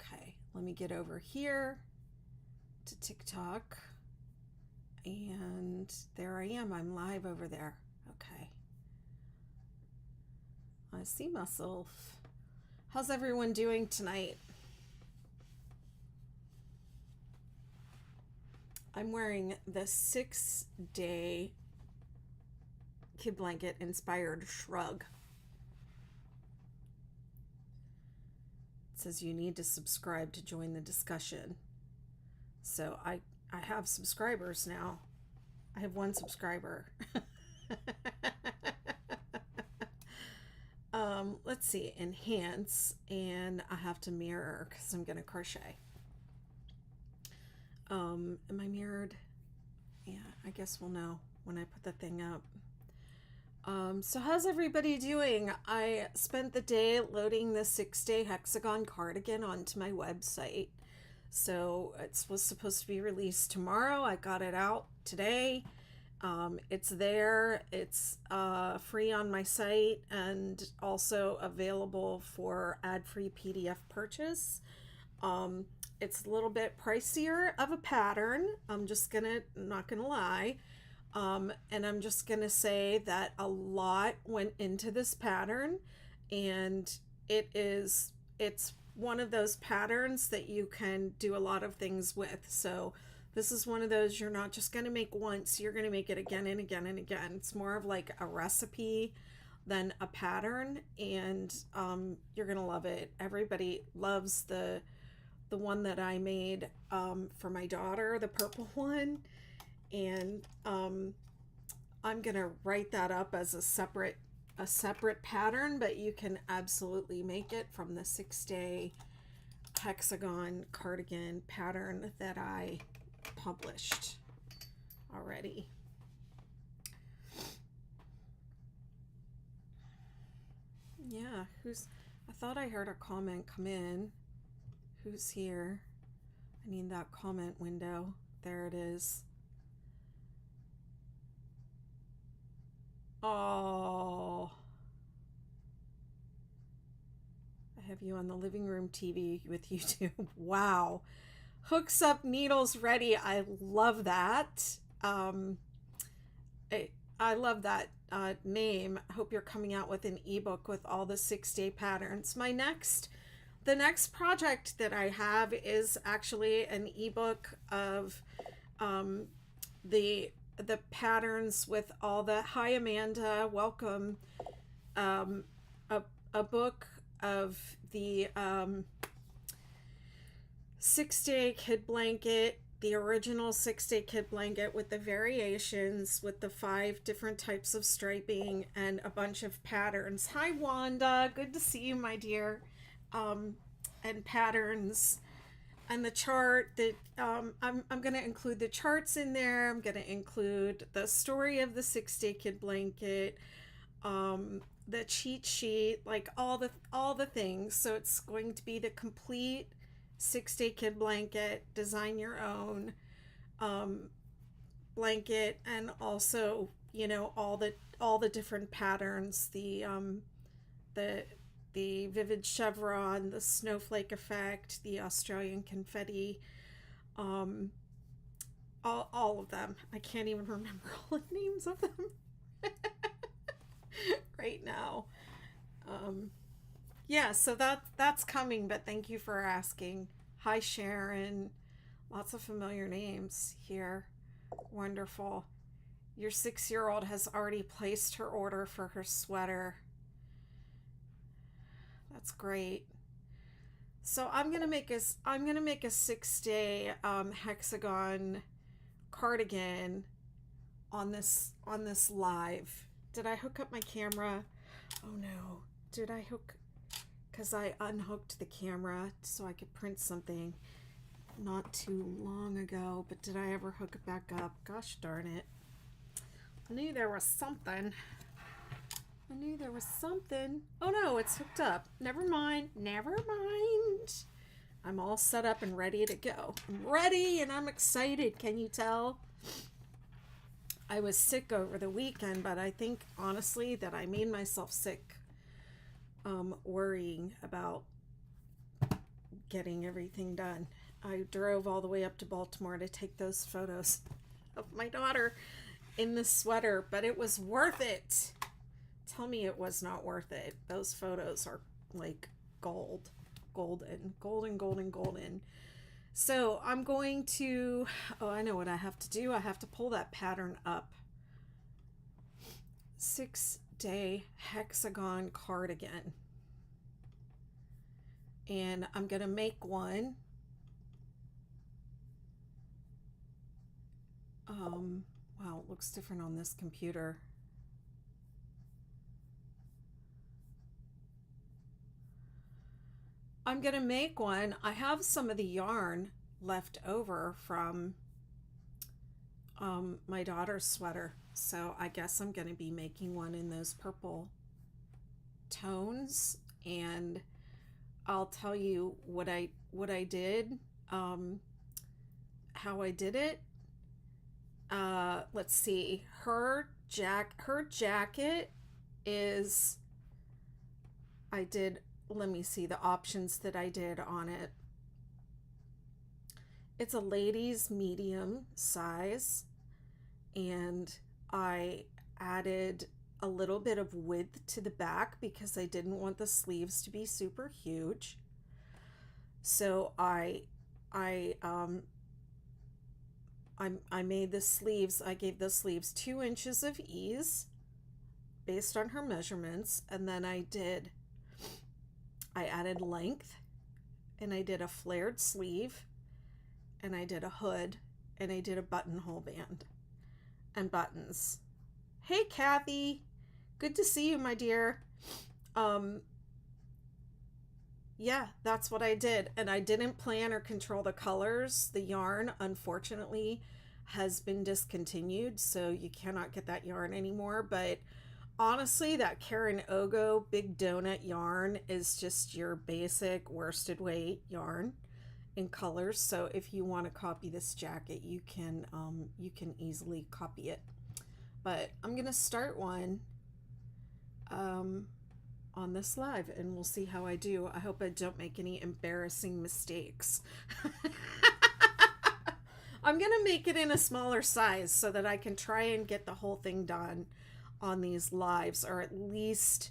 Okay, let me get over here to TikTok. And there I am. I'm live over there. Okay. I see myself. How's everyone doing tonight? I'm wearing the 6-day kid blanket inspired shrug. It says you need to subscribe to join the discussion. So I have subscribers now. I have 1 subscriber. Let's see, enhance, and I have to mirror because I'm gonna crochet. Am I mirrored? Yeah, I guess we'll know when I put the thing up. So how's everybody doing? I spent the day loading the 6-day hexagon cardigan onto my website. So it was supposed to be released tomorrow. I got it out today. It's there. It's free on my site and also available for ad-free PDF purchase. It's a little bit pricier of a pattern. Not gonna lie. And I'm just gonna say that a lot went into this pattern, and it's one of those patterns that you can do a lot of things with. So this is one of those you're not just going to make once, you're going to make it again and again and again. It's more of like a recipe than a pattern, and you're going to love it. Everybody loves the one that I made for my daughter, the purple one, and I'm going to write that up as a separate pattern, but you can absolutely make it from the 6-day hexagon cardigan pattern that I published already. Yeah, I thought I heard a comment come in. Who's here? I need that comment window. There it is. Oh, I have you on the living room TV with YouTube. Wow. Hooks up, needles ready. I love that. I love that name. I hope you're coming out with an ebook with all the 6-day patterns. The next project that I have is actually an ebook of the patterns with all the, hi Amanda, welcome, a book of the 6-day kid blanket, the original 6-day kid blanket with the variations, with the 5 different types of striping and a bunch of patterns. Hi Wanda, good to see you, my dear. And patterns and the chart that I'm going to include the charts in there. I'm going to include the story of the 6-day kid blanket, the cheat sheet, like all the things. So it's going to be the complete 6-day kid blanket, design your own blanket, and also, you know, all the different patterns, the vivid chevron, the snowflake effect, the Australian confetti, all of them. I can't even remember all the names of them right now. Yeah, so that's coming, but thank you for asking. Hi Sharon, lots of familiar names here. Wonderful. Your 6-year-old has already placed her order for her sweater. That's great. So I'm gonna make a 6-day hexagon cardigan on this live. Did I hook up my camera? Oh no. Did I hook? Because I unhooked the camera so I could print something not too long ago, but did I ever hook it back up? Gosh darn it. I knew there was something. Oh no, it's hooked up. Never mind. I'm all set up and ready to go. I'm ready and I'm excited. Can you tell? I was sick over the weekend, but I think honestly that I made myself sick worrying about getting everything done. I drove all the way up to Baltimore to take those photos of my daughter in the sweater, but it was worth it. Tell me it was not worth it. Those photos are like gold, golden, golden, golden, golden. So I'm going to, oh, I know what I have to do. I have to pull that pattern up. 6-day hexagon cardigan. And I'm going to make one. Wow, it looks different on this computer. I'm going to make one. I have some of the yarn left over from my daughter's sweater. So I guess I'm going to be making one in those purple tones. And I'll tell you what I did, how I did it. Let's see. Her jacket is, let me see the options that I did on it. It's a ladies medium size, and I added a little bit of width to the back because I didn't want the sleeves to be super huge. So I made the sleeves, I gave the sleeves 2 inches of ease based on her measurements, and then I added length, and I did a flared sleeve, and I did a hood, and I did a buttonhole band and buttons. Hey Kathy, good to see you, my dear. Yeah, that's what I did, and I didn't plan or control the colors. The yarn, unfortunately, has been discontinued, so you cannot get that yarn anymore, but honestly, that Karen Ogo Big Donut yarn is just your basic worsted weight yarn in colors. So if you want to copy this jacket, you can easily copy it. But I'm gonna start one on this live, and we'll see how I do. I hope I don't make any embarrassing mistakes. I'm gonna make it in a smaller size so that I can try and get the whole thing done on these lives, or at least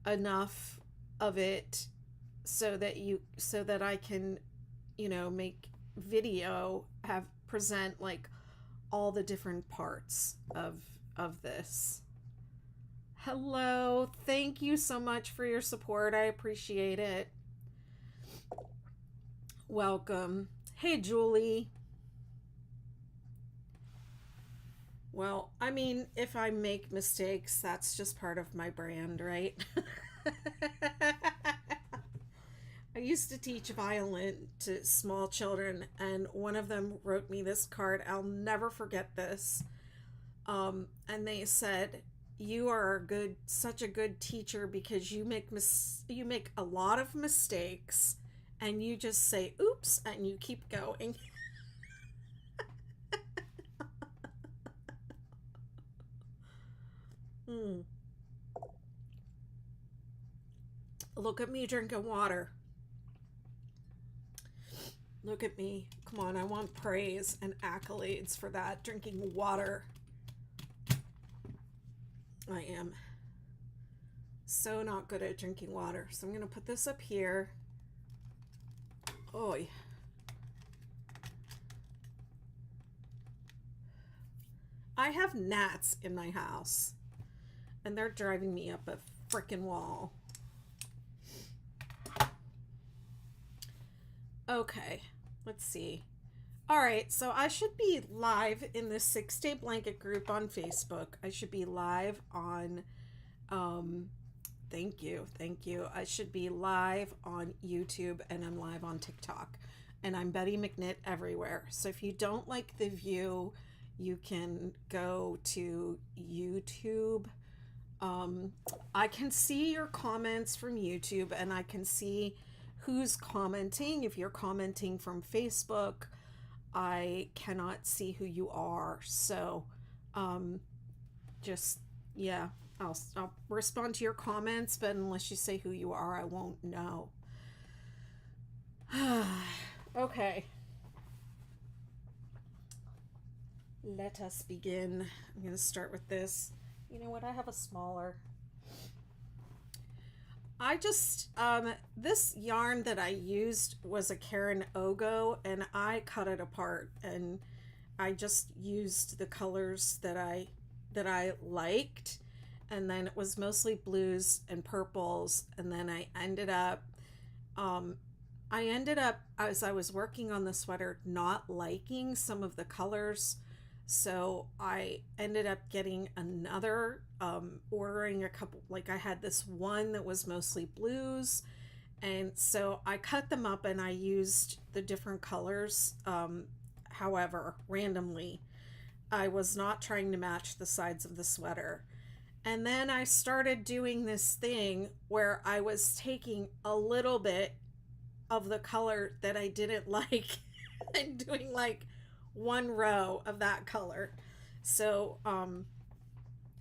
enough of it so that I can, make video, present like all the different parts of this. Hello, thank you so much for your support. I appreciate it. Welcome. Hey Julie. Well, I mean, if I make mistakes, that's just part of my brand, right? I used to teach violin to small children, and one of them wrote me this card. I'll never forget this. And they said, "You are such a good teacher because you make a lot of mistakes, and you just say oops and you keep going." Look at me drinking water. Look at me. Come on, I want praise and accolades for that. Drinking water. I am so not good at drinking water. So I'm going to put this up here. Oy. I have gnats in my house, and they're driving me up a frickin' wall. Okay, let's see. All right, so I should be live in the 6-day blanket group on Facebook. I should be live on, thank you. I should be live on YouTube, and I'm live on TikTok. And I'm Betty McKnit everywhere. So if you don't like the view, you can go to YouTube. I can see your comments from YouTube, and I can see who's commenting. If you're commenting from Facebook, I cannot see who you are. So just, yeah, I'll respond to your comments, but unless you say who you are, I won't know. Okay. Let us begin. I'm going to start with this. You know what? I have a smaller. I just, this yarn that I used was a Karen Ogo, and I cut it apart, and I just used the colors that I liked, and then it was mostly blues and purples, and then um, I ended up, as I was working on the sweater, not liking some of the colors. So I ended up getting another, ordering a couple, like I had this one that was mostly blues. And so I cut them up and I used the different colors, however, randomly. I was not trying to match the sides of the sweater. And then I started doing this thing where I was taking a little bit of the color that I didn't like and doing like one row of that color. So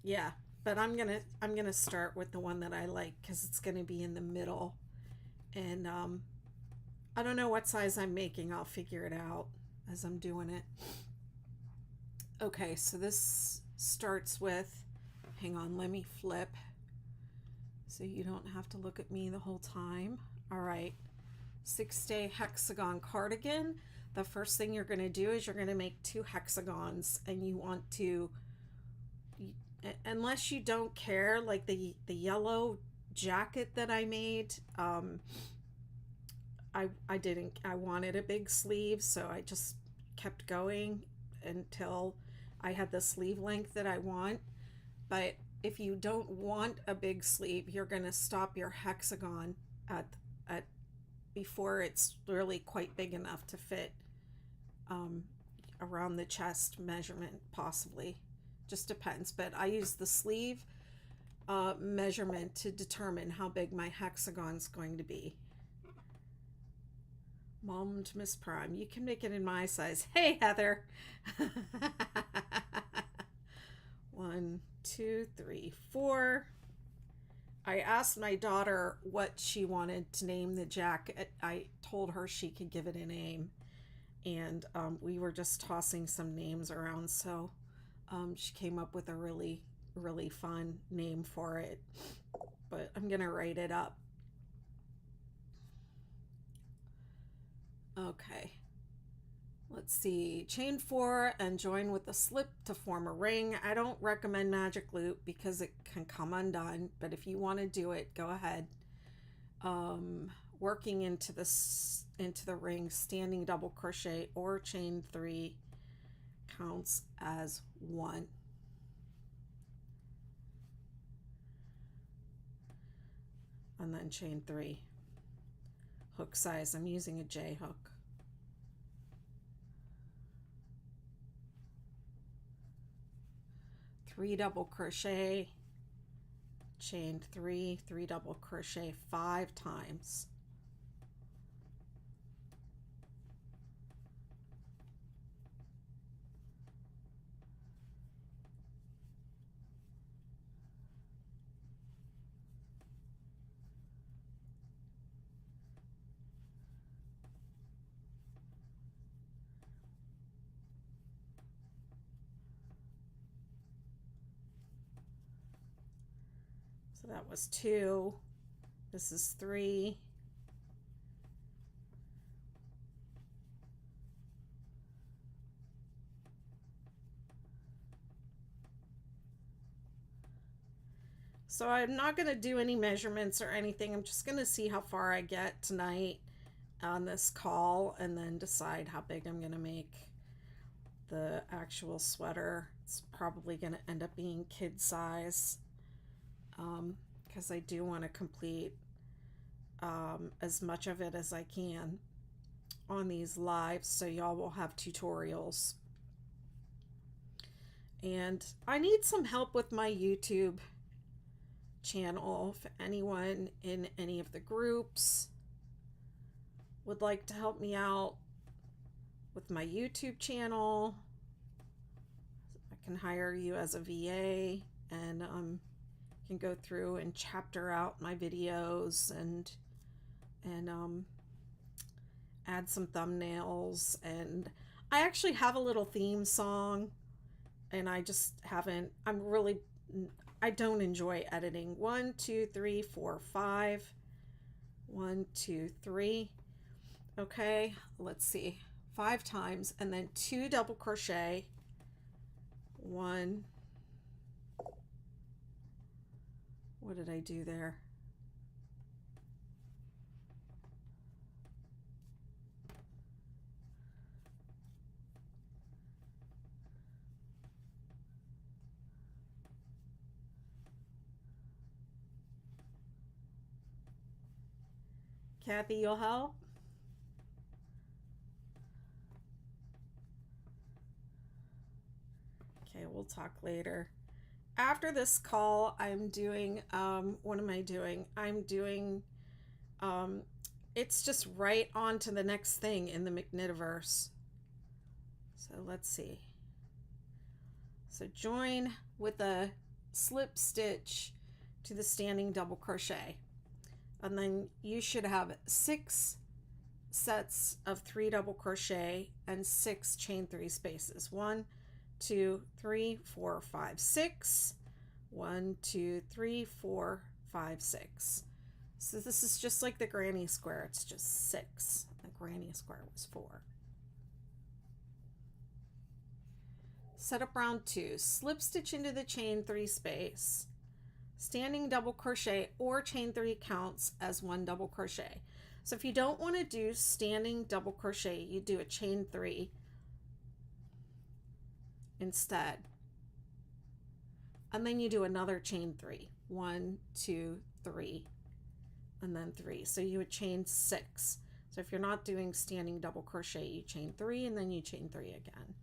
yeah, but I'm gonna start with the one that I like because it's gonna be in the middle. And I don't know what size I'm making. I'll figure it out as I'm doing it. Okay, so this starts with, hang on, let me flip so you don't have to look at me the whole time. All right, 6-day hexagon cardigan. The first thing you're going to do is you're going to make 2 hexagons, and you want to, unless you don't care, like the yellow jacket that I made, I didn't, I wanted a big sleeve, so I just kept going until I had the sleeve length that I want. But if you don't want a big sleeve, you're going to stop your hexagon at before it's really quite big enough to fit around the chest measurement, possibly. Just depends. But I use the sleeve measurement to determine how big my hexagon's going to be. Mom to Miss Prime, you can make it in my size. Hey, Heather. 1, 2, 3, 4. I asked my daughter what she wanted to name the jacket. I told her she could give it a name, and we were just tossing some names around, so she came up with a really, really fun name for it, but I'm gonna write it up. Okay, let's see, chain 4 and join with a slip to form a ring. I don't recommend magic loop because it can come undone, but if you want to do it, go ahead. Working into the ring, standing double crochet or chain 3 counts as 1. And then chain 3. Hook size, I'm using a J hook. Three double crochet, chain 3, 3 double crochet 5 times. So that was 2. This is 3. So I'm not going to do any measurements or anything. I'm just going to see how far I get tonight on this call and then decide how big I'm going to make the actual sweater. It's probably going to end up being kid size because I do want to complete as much of it as I can on these lives, so y'all will have tutorials. And I need some help with my YouTube channel. If anyone in any of the groups would like to help me out with my YouTube channel, I can hire you as a VA, and can go through and chapter out my videos and add some thumbnails, and I actually have a little theme song, and I just haven't, I don't enjoy editing. 1, 2, 3, 4, 5. 1, 2, 3. Okay, let's see. 5 times, and then 2 double crochet. 1. What did I do there? Kathy, you'll help? Okay, we'll talk later. After this call, I'm doing, what am I doing? I'm doing, it's just right on to the next thing in the McKnitiverse. So let's see. So join with a slip stitch to the standing double crochet. And then you should have 6 sets of 3 double crochet and 6 chain 3 spaces. 1, 2, 3, 4, 5, 6. 1, 2, 3, 4, 5, 6. So this is just like the granny square. It's just 6. The granny square was 4. Set up round 2. Slip stitch into the chain 3 space. Standing double crochet or chain 3 counts as 1 double crochet. So if you don't want to do standing double crochet, you do a chain 3 instead. And then you do another chain 3. 1, 2, 3, and then 3. So you would chain 6. So if you're not doing standing double crochet, you chain 3 and then you chain 3 again.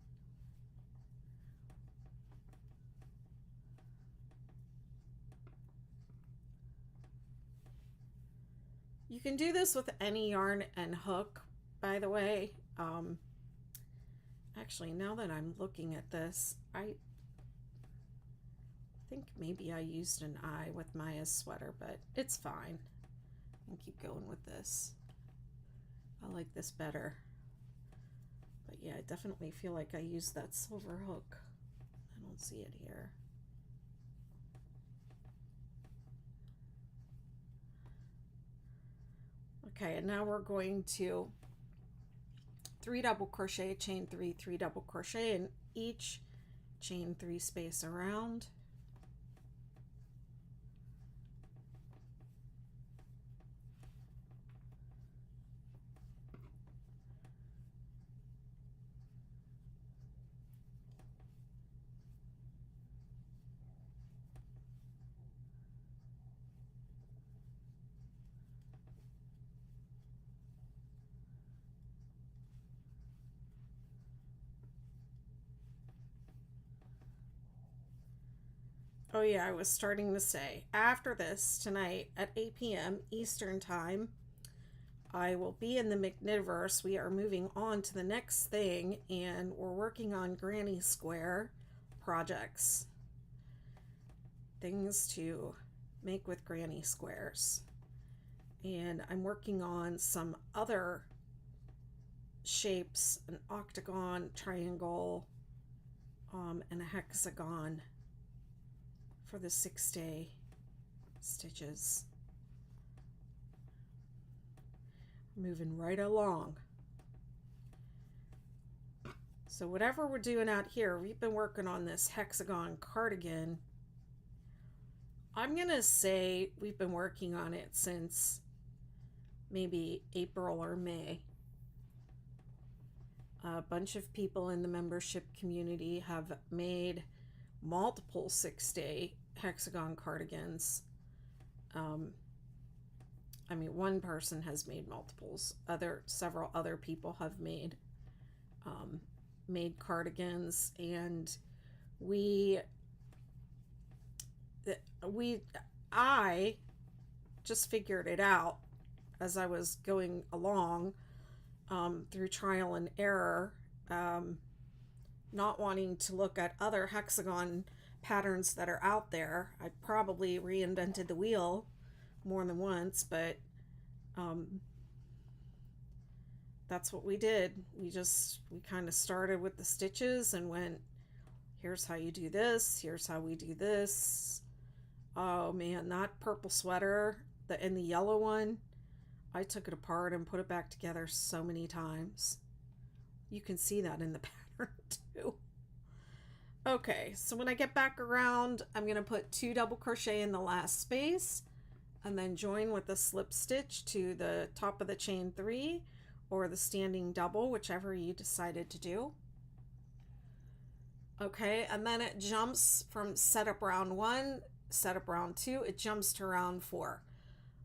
You can do this with any yarn and hook, by the way. Actually, now that I'm looking at this, I think maybe I used an eye with Maya's sweater, but it's fine. I can keep going with this. I like this better. But yeah, I definitely feel like I used that silver hook. I don't see it here. Okay, and now we're going to 3 double crochet, chain 3, 3 double crochet in each chain 3 space around. Oh yeah, I was starting to say, after this tonight at 8 p.m. Eastern Time, I will be in the McKnitiverse. We are moving on to the next thing, and we're working on Granny Square projects. Things to make with granny squares. And I'm working on some other shapes, an octagon, triangle, and a hexagon for the 6-day stitches. Moving right along. So whatever we're doing out here, we've been working on this hexagon cardigan. I'm gonna say we've been working on it since maybe April or May. A bunch of people in the membership community have made multiple 6-day hexagon cardigans. I mean, one person has made multiples. Several other people have made cardigans, and I just figured it out as I was going along through trial and error, not wanting to look at other hexagon patterns that are out there. I probably reinvented the wheel more than once, but that's what we did. We kind of started with the stitches and went, here's how you do this, here's how we do this. Oh man, that purple sweater, and the yellow one, I took it apart and put it back together so many times. You can see that in the pattern too. Okay, so when I get back around, I'm going to put 2 double crochet in the last space and then join with a slip stitch to the top of the chain 3 or the standing double, whichever you decided to do. Okay, and then it jumps from setup round 1, setup round 2, it jumps to round 4.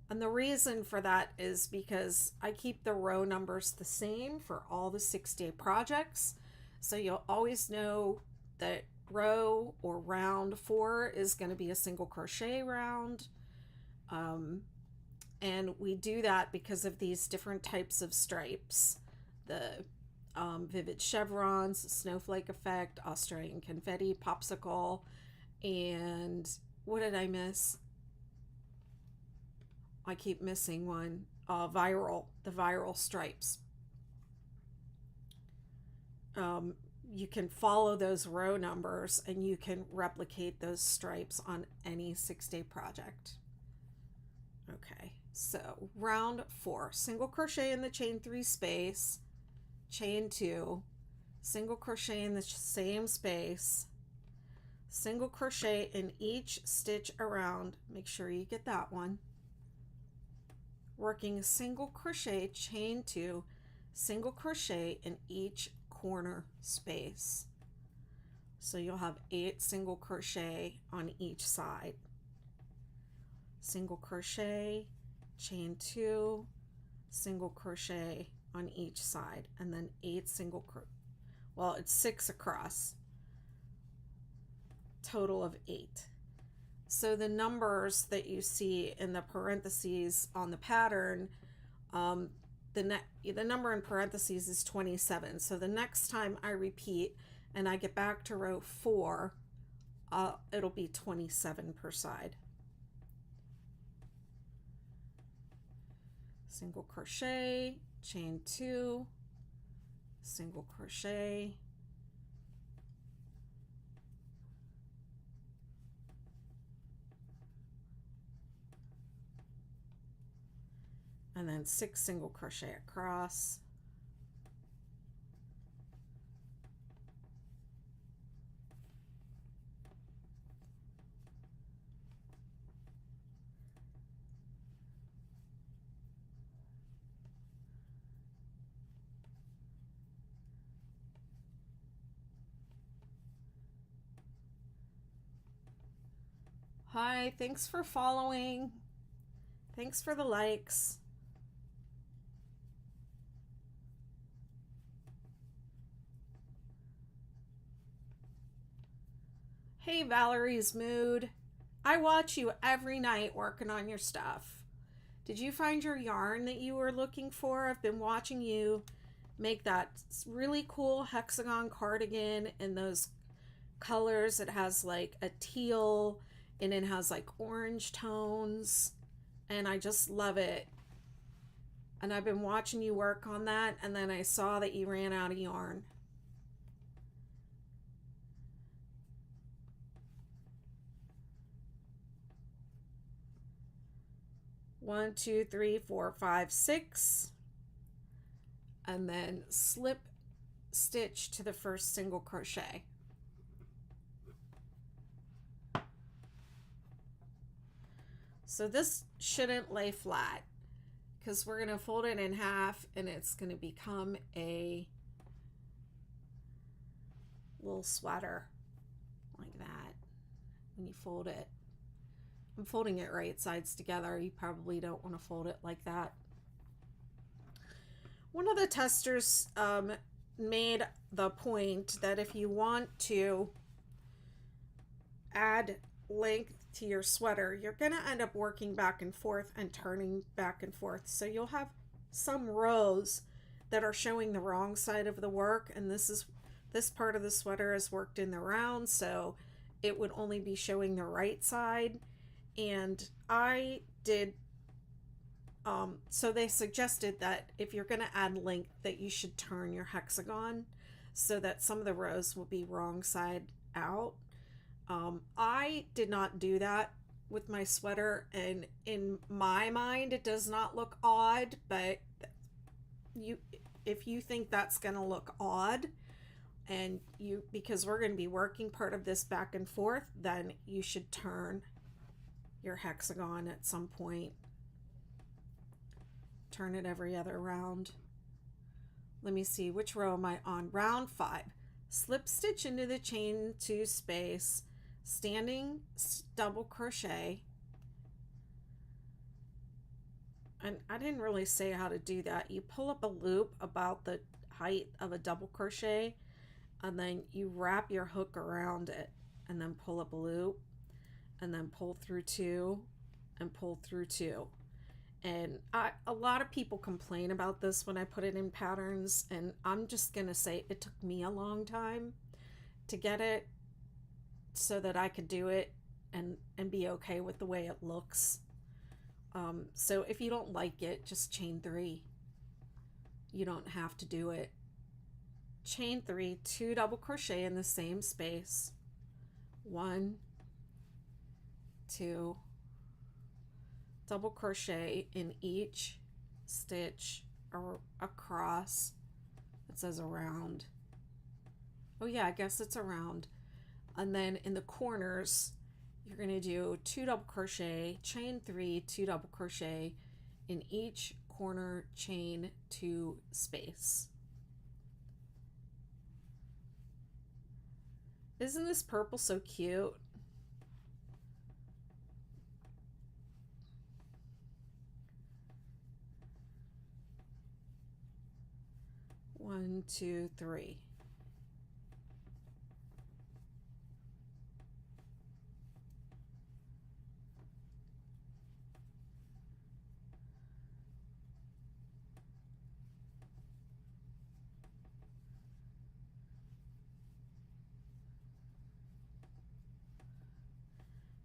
And the reason for that is because I keep the row numbers the same for all the 6-day projects. So you'll always know that row or round 4 is going to be a single crochet round. And we do that because of these different types of stripes. The vivid chevrons, snowflake effect, Australian confetti, popsicle, and what did I miss? I keep missing one. The viral stripes. You can follow those row numbers and you can replicate those stripes on any 6-day project. Okay, so round 4, single crochet in the chain 3 space, chain 2, single crochet in the same space, single crochet in each stitch around, make sure you get that one, working a single crochet, chain 2, single crochet in each corner space. So you'll have 8 single crochet on each side. Single crochet, chain 2, single crochet on each side, and then 8 single crochet. Well, it's 6 across. Total of 8. So the numbers that you see in the parentheses on the pattern, the number in parentheses is 27. So the next time I repeat and I get back to row 4, it'll be 27 per side. Single crochet, chain 2, single crochet, and then 6 single crochet across, Hi, thanks for following. Thanks for the likes. Hey, Valerie's Mood. I watch you every night working on your stuff. Did you find your yarn that you were looking for? I've been watching you make that really cool hexagon cardigan in those colors. It has like a teal and it has like orange tones, and I just love it. And I've been watching you work on that, and then I saw that you ran out of yarn. One, two, three, 4, 5, 6, and then slip stitch to the first single crochet. So this shouldn't lay flat because we're going to fold it in half and it's going to become a little sweater like that when you fold it. I'm folding it right sides together. You probably don't want to fold it like that. One of the testers made the point that if you want to add length to your sweater, you're going to end up working back and forth and turning back and forth. So you'll have some rows that are showing the wrong side of the work, and this part of the sweater is worked in the round, so it would only be showing the right side. And I did So they suggested that if you're going to add length, that you should turn your hexagon so that some of the rows will be wrong side out. I did not do that with my sweater, and in my mind it does not look odd, but if you think that's going to look odd, and because we're going to be working part of this back and forth, then you should turn your hexagon at some point. Turn it every other round. Let me see, which row am I on? Round 5. Slip stitch into the chain 2 space, standing double crochet. And I didn't really say how to do that. You pull up a loop about the height of a double crochet, and then you wrap your hook around it, and then pull up a loop, and then pull through 2 and pull through 2. And a lot of people complain about this when I put it in patterns, and I'm just gonna say it took me a long time to get it so that I could do it and be okay with the way it looks. So if you don't like it, just chain 3. You don't have to do it. Chain 3, 2 double crochet in the same space. 1, 2, double crochet in each stitch or across. It says around. Oh yeah, I guess it's around. And then in the corners, you're going to do 2 double crochet, chain 3, 2 double crochet in each corner, chain 2 space. Isn't this purple so cute? One, two, three.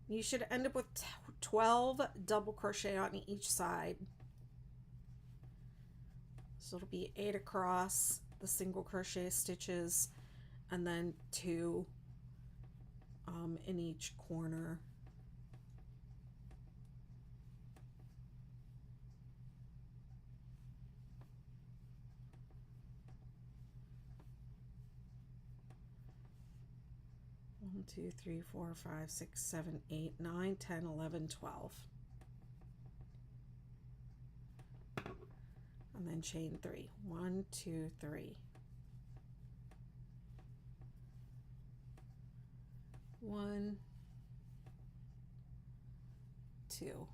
You should end up with 12 double crochet on each side. So it'll be 8 across the single crochet stitches, and then 2 in each corner. One, 2, 3, 4, 5, 6, 7, 8, 9, 10, 11, 12. And then chain 3. 1, 2, 3. 1, 2.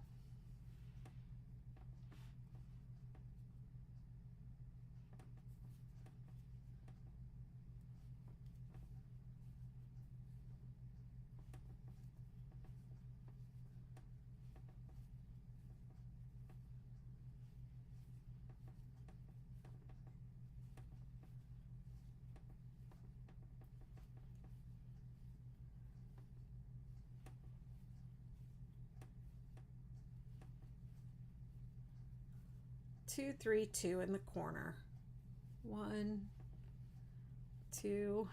Two, 3, 2 in the corner. 1, 2.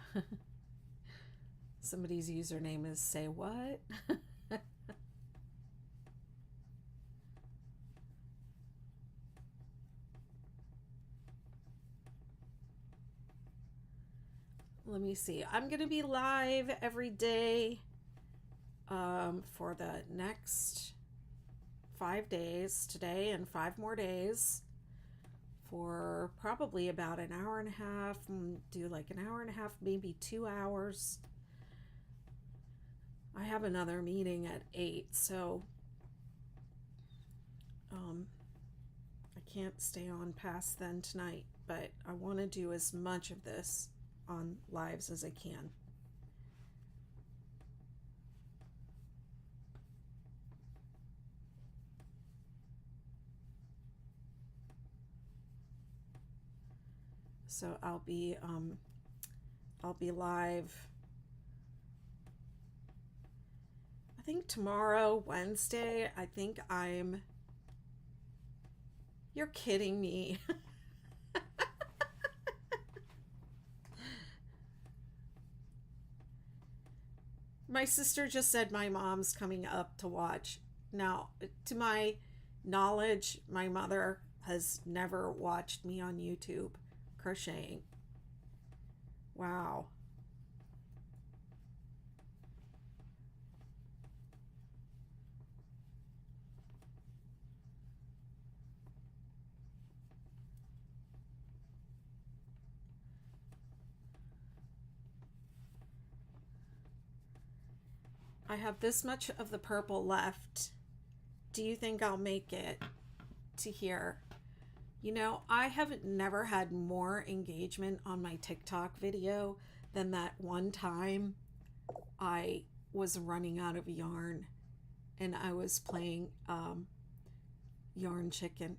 Somebody's username is say what? Let me see. I'm going to be live every day for the next 5 days, today and 5 more days, for probably about an hour and a half, and do like an hour and a half, maybe 2 hours. I have another meeting at 8, so I can't stay on past then tonight, but I want to do as much of this on lives as I can. So I'll be live, I think tomorrow, Wednesday. I think I'm You're kidding me. My sister just said my mom's coming up to watch. Now, to my knowledge, my mother has never watched me on YouTube crocheting. Wow. I have this much of the purple left. Do you think I'll make it to here? You know, I have never had more engagement on my TikTok video than that one time I was running out of yarn and I was playing Yarn Chicken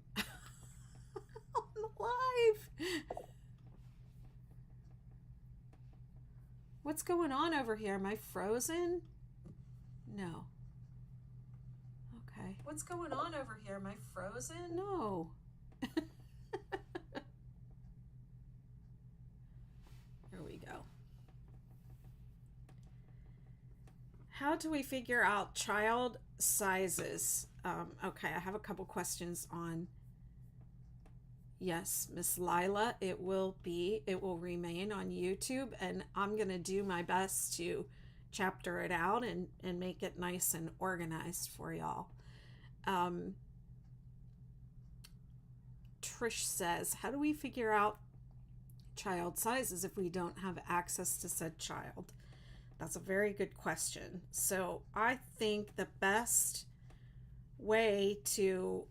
on live. What's going on over here? Am I frozen? No. Okay. What's going on over here? Am I frozen? No. There we go. How do we figure out child sizes? Okay, I have a couple questions on. Yes, Miss Lila, it will remain on YouTube, and I'm going to do my best to chapter it out and make it nice and organized for y'all. Trish says, how do we figure out child sizes if we don't have access to said child? That's a very good question. So I think the best way to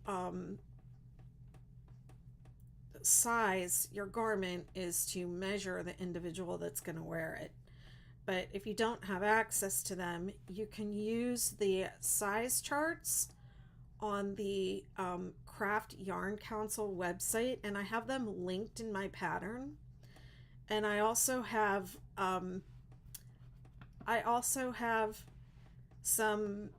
size your garment is to measure the individual that's going to wear it. But if you don't have access to them, you can use the size charts on the Craft Yarn Council website, and I have them linked in my pattern. And I also have some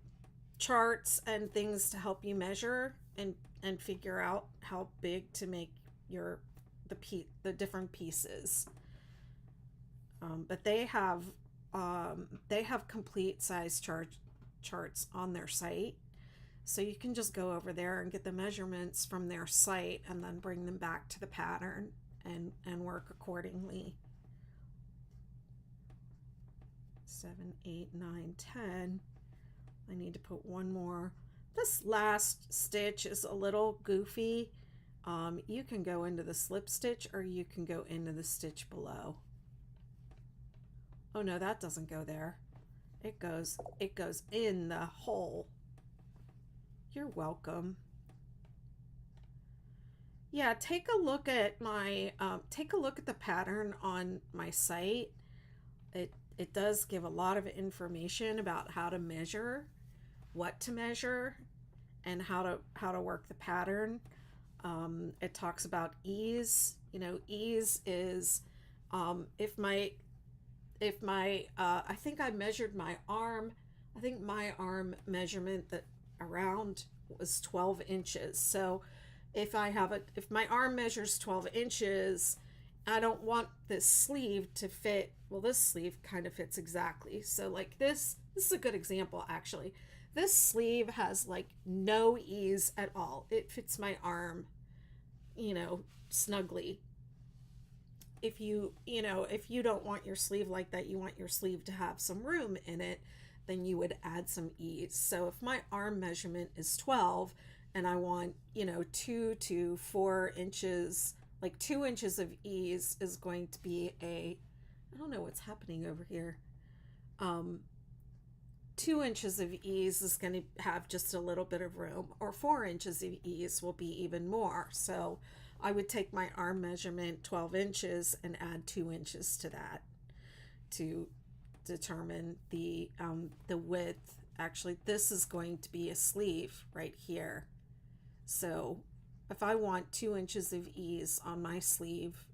charts and things to help you measure and figure out how big to make the different pieces. But they have complete size charts on their site, so you can just go over there and get the measurements from their site and then bring them back to the pattern and work accordingly. 7, 8, 9, 10. I need to put one more. This last stitch is a little goofy. You can go into the slip stitch or you can go into the stitch below. Oh no, that doesn't go there. It goes in the hole. You're welcome. Yeah, take a look at my the pattern on my site. It does give a lot of information about how to measure, what to measure, and how to work the pattern. It talks about ease. You know, ease is if my I think I measured my arm. I think my arm measurement that around was 12 inches. So if my arm measures 12 inches, I don't want this sleeve to fit. Well, this sleeve kind of fits exactly. So like this is a good example actually. This sleeve has like no ease at all. It fits my arm, you know, snugly. If you don't want your sleeve like that, you want your sleeve to have some room in it, then you would add some ease. So if my arm measurement is 12 and I want, 2 to 4 inches, like 2 inches of ease is going to be I don't know what's happening over here. 2 inches of ease is going to have just a little bit of room, or 4 inches of ease will be even more. So I would take my arm measurement 12 inches and add 2 inches to that to determine the width. Actually, this is going to be a sleeve right here. So if I want 2 inches of ease on my sleeve,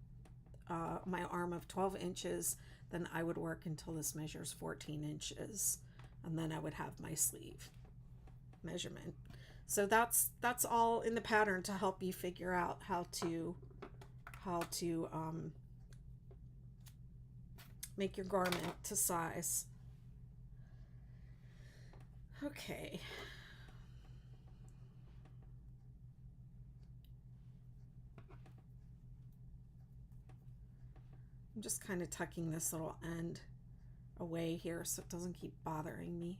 my arm of 12 inches, then I would work until this measures 14 inches. And then I would have my sleeve measurement. So that's all in the pattern to help you figure out how to make your garment to size. Okay. I'm just kind of tucking this little end away here so it doesn't keep bothering me.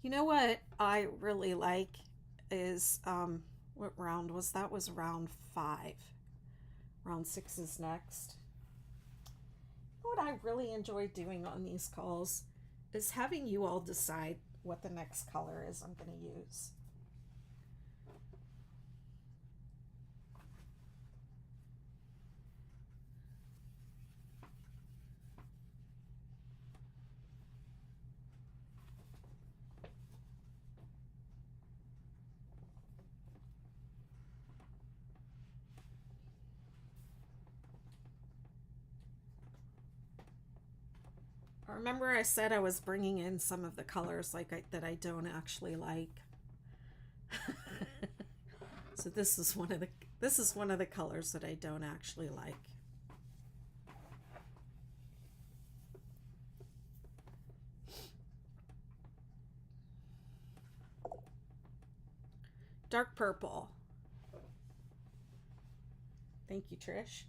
You know what I really like is, what round was that? Was round 5. Round 6 is next. You know what I really enjoy doing on these calls is having you all decide what the next color is I'm going to use. Remember I said I was bringing in some of the colors that I don't actually like. So this is one of the colors that I don't actually like. Dark purple. Thank you, Trish.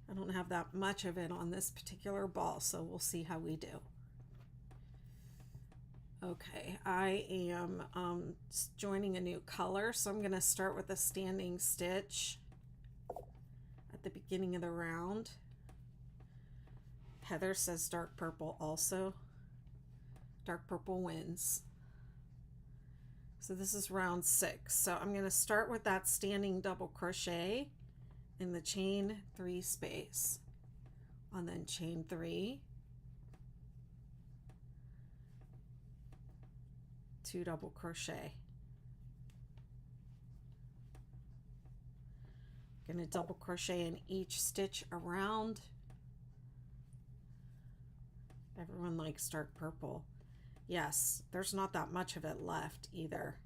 I don't have that much of it on this particular ball, so we'll see how we do. Okay, I am joining a new color, so I'm going to start with a standing stitch at the beginning of the round. Heather says dark purple also. Dark purple wins. So this is round 6. So I'm going to start with that standing double crochet in the chain 3 space, and then chain 3, 2 double crochet. Going to double crochet in each stitch around. Everyone likes dark purple. Yes, there's not that much of it left either.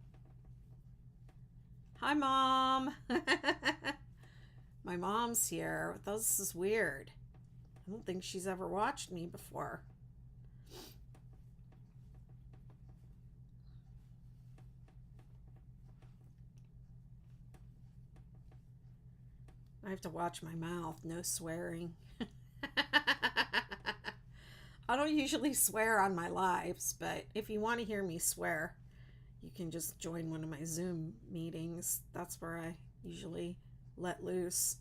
Hi, Mom. My mom's here. This is weird. I don't think she's ever watched me before. I have to watch my mouth. No swearing. I don't usually swear on my lives, but if you want to hear me swear, you can just join one of my Zoom meetings. That's where I usually let loose.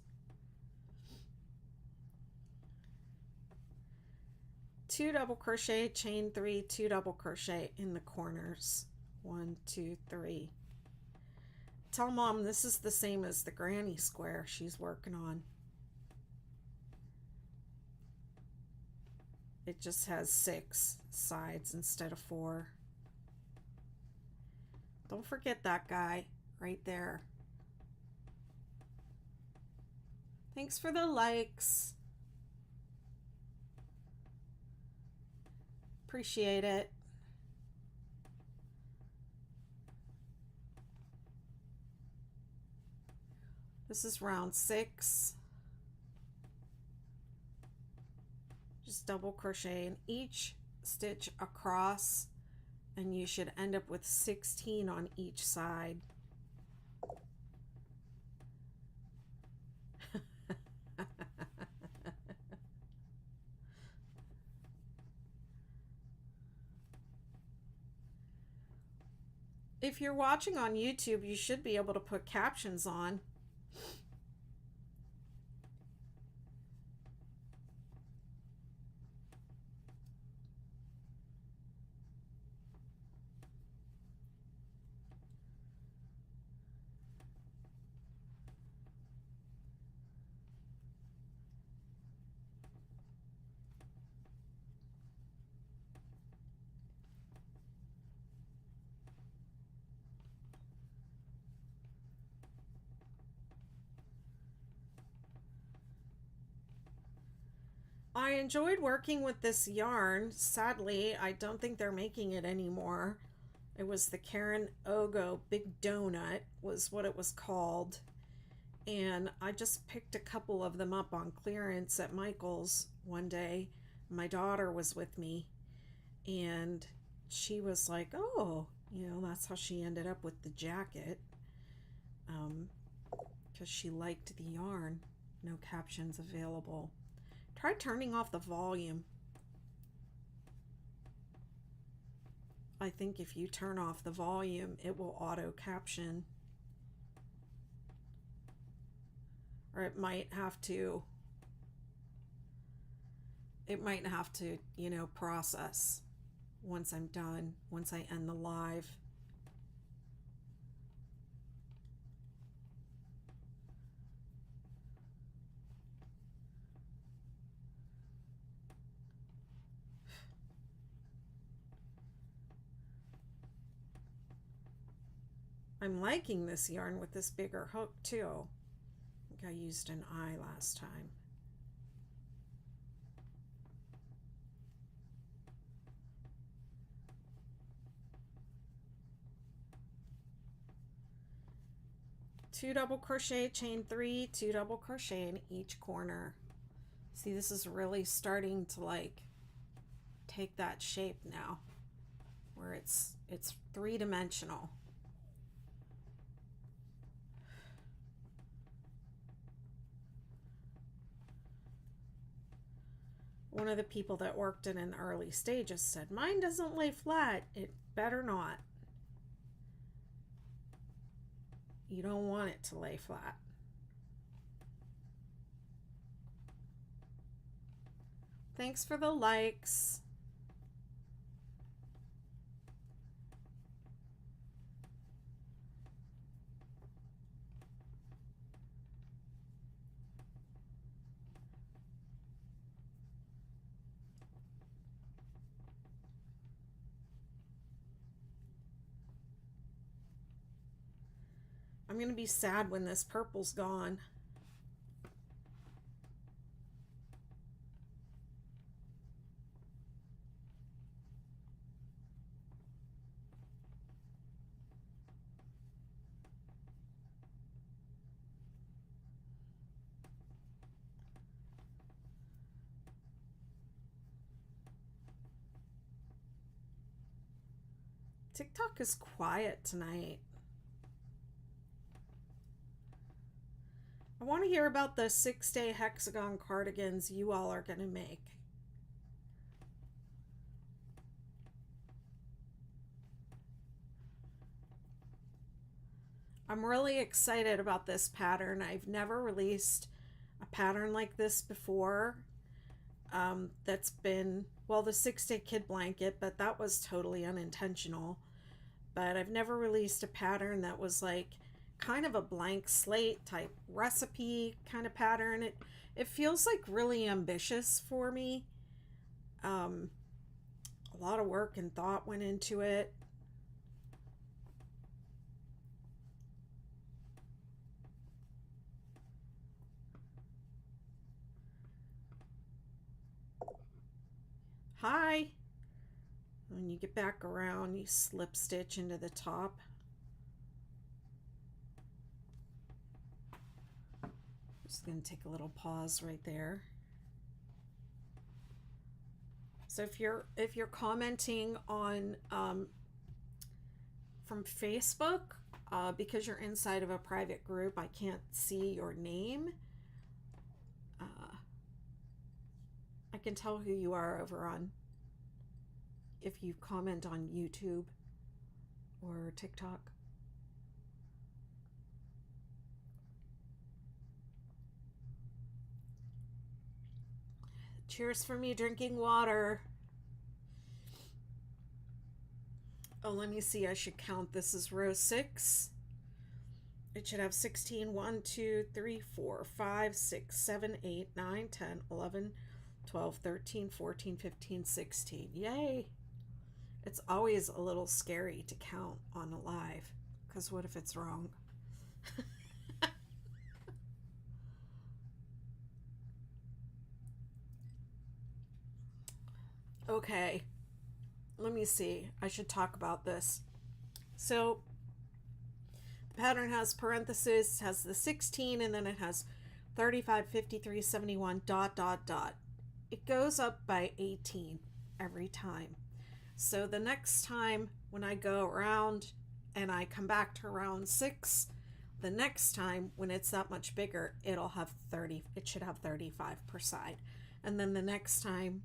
2 double crochet, chain 3, 2 double crochet in the corners. 1, 2, 3. Tell Mom this is the same as the granny square she's working on. It just has 6 sides instead of 4. Don't forget that guy right there. Thanks for the likes. Appreciate it. This is round 6. Just double crochet in each stitch across, and you should end up with 16 on each side. If you're watching on YouTube, you should be able to put captions on. I enjoyed working with this yarn. Sadly, I don't think they're making it anymore. It was the Karen Ogo Big Donut was what it was called. And I just picked a couple of them up on clearance at Michael's one day. My daughter was with me, and she was like, oh, you know, that's how she ended up with the jacket, because she liked the yarn. No captions available. Try turning off the volume. I think if you turn off the volume, it will auto caption. Or it might have to, you know, process once I'm done, once I end the live. I'm liking this yarn with this bigger hook too. I think I used an eye last time. Two double crochet, chain 3, 2 double crochet in each corner. See, this is really starting to like take that shape now, where it's three-dimensional. One of the people that worked in an early stages said, mine doesn't lay flat. It better not. You don't want it to lay flat. Thanks for the likes. I'm going to be sad when this purple's gone. TikTok is quiet tonight. I want to hear about the 6-day hexagon cardigans you all are going to make. I'm really excited about this pattern. I've never released a pattern like this before. That's been, well, the 6-day kid blanket, but that was totally unintentional. But I've never released a pattern that was like kind of a blank slate type recipe kind of pattern. It feels like really ambitious for me. A lot of work and thought went into it. Hi. When you get back around, you slip stitch into the top. Just going to take a little pause right there. So if you're commenting on from Facebook, because you're inside of a private group, I can't see your name. I can tell who you are over on if you comment on YouTube or TikTok. Cheers for me drinking water. Oh, let me see. I should count. This is row 6. It should have 16, 1, 2, 3, 4, 5, 6, 7, 8, 9, 10, 11, 12, 13, 14, 15, 16. Yay! It's always a little scary to count on a live, because what if it's wrong? Okay, let me see. I should talk about this. So the pattern has parentheses, has the 16, and then it has 35, 53, 71, dot, dot, dot. It goes up by 18 every time. So the next time when I go around and I come back to round 6, the next time when it's that much bigger, it'll have 30, it should have 35 per side. And then the next time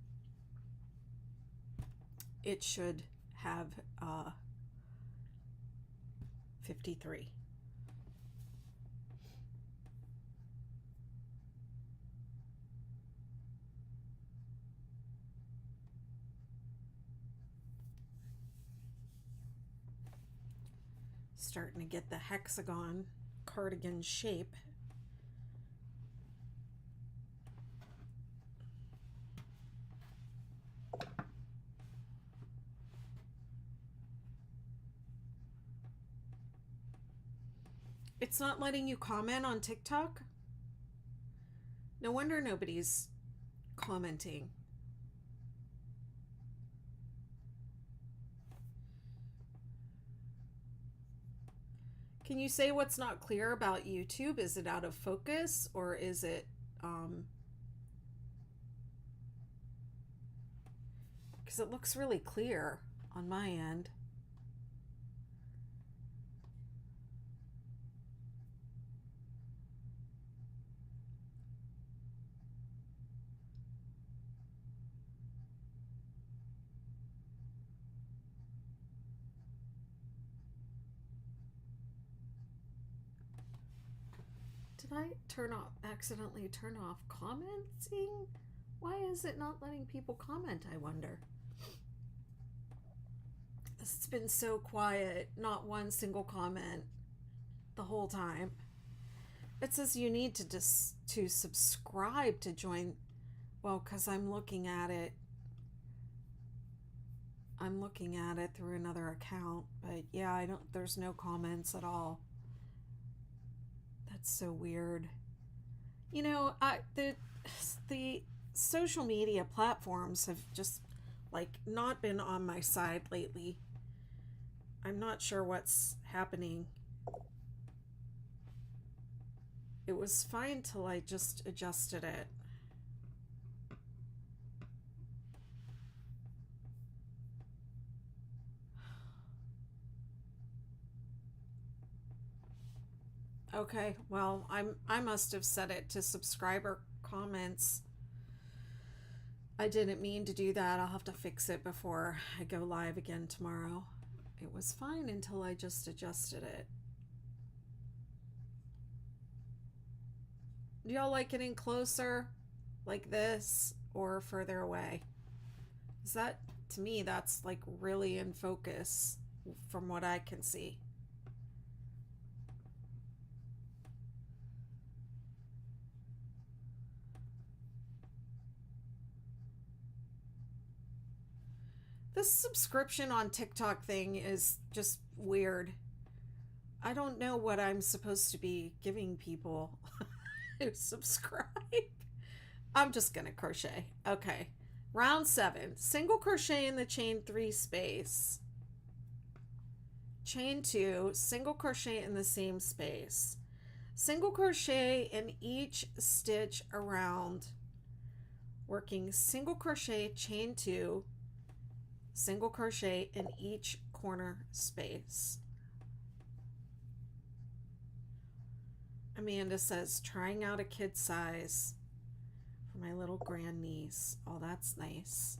it should have 53. Starting to get the hexagon cardigan shape. It's not letting you comment on TikTok? No wonder nobody's commenting. Can you say what's not clear about YouTube? Is it out of focus, or is it because it looks really clear on my end. Did I accidentally turn off commenting? Why is it not letting people comment, I wonder? It's been so quiet, not one single comment the whole time. It says you need to subscribe to join. Well, because I'm looking at it through another account, but yeah, there's no comments at all. That's so weird. You know, the social media platforms have just not been on my side lately. I'm not sure what's happening. It was fine till I just adjusted it. Okay, well, I must have set it to subscriber comments. I didn't mean to do that. I'll have to fix it before I go live again tomorrow. It was fine until I just adjusted it. Do y'all like getting closer like this or further away? Is that, to me, that's really in focus from what I can see. This subscription on TikTok thing is just weird. I don't know what I'm supposed to be giving people who subscribe. I'm just gonna crochet. Okay, round 7, single crochet in the chain 3 space, chain 2, single crochet in the same space, single crochet in each stitch around, working single crochet, chain 2, single crochet in each corner space. Amanda says, trying out a kid size for my little grandniece. Oh, that's nice.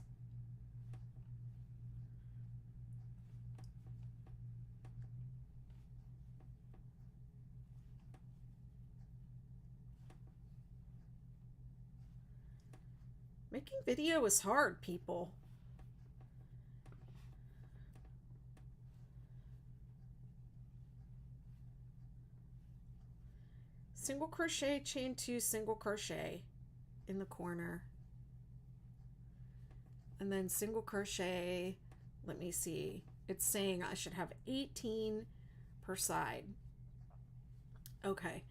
Making video is hard, people. Single crochet, chain 2, single crochet in the corner, and then single crochet. Let me see, it's saying I should have 18 per side. Okay,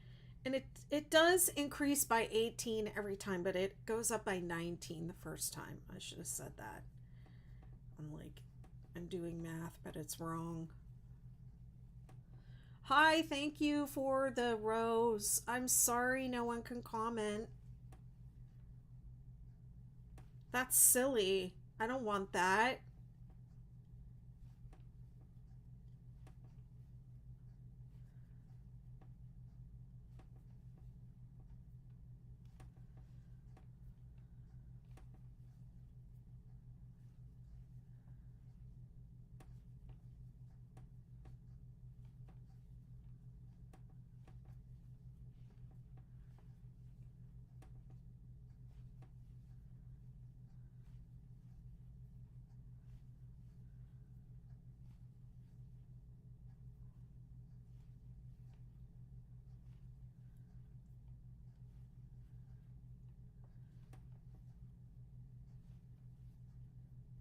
and it does increase by 18 every time, but it goes up by 19 the first time. I should have said that. I'm doing math, but it's wrong. Hi, thank you for the rose. I'm sorry no one can comment. That's silly. I don't want that.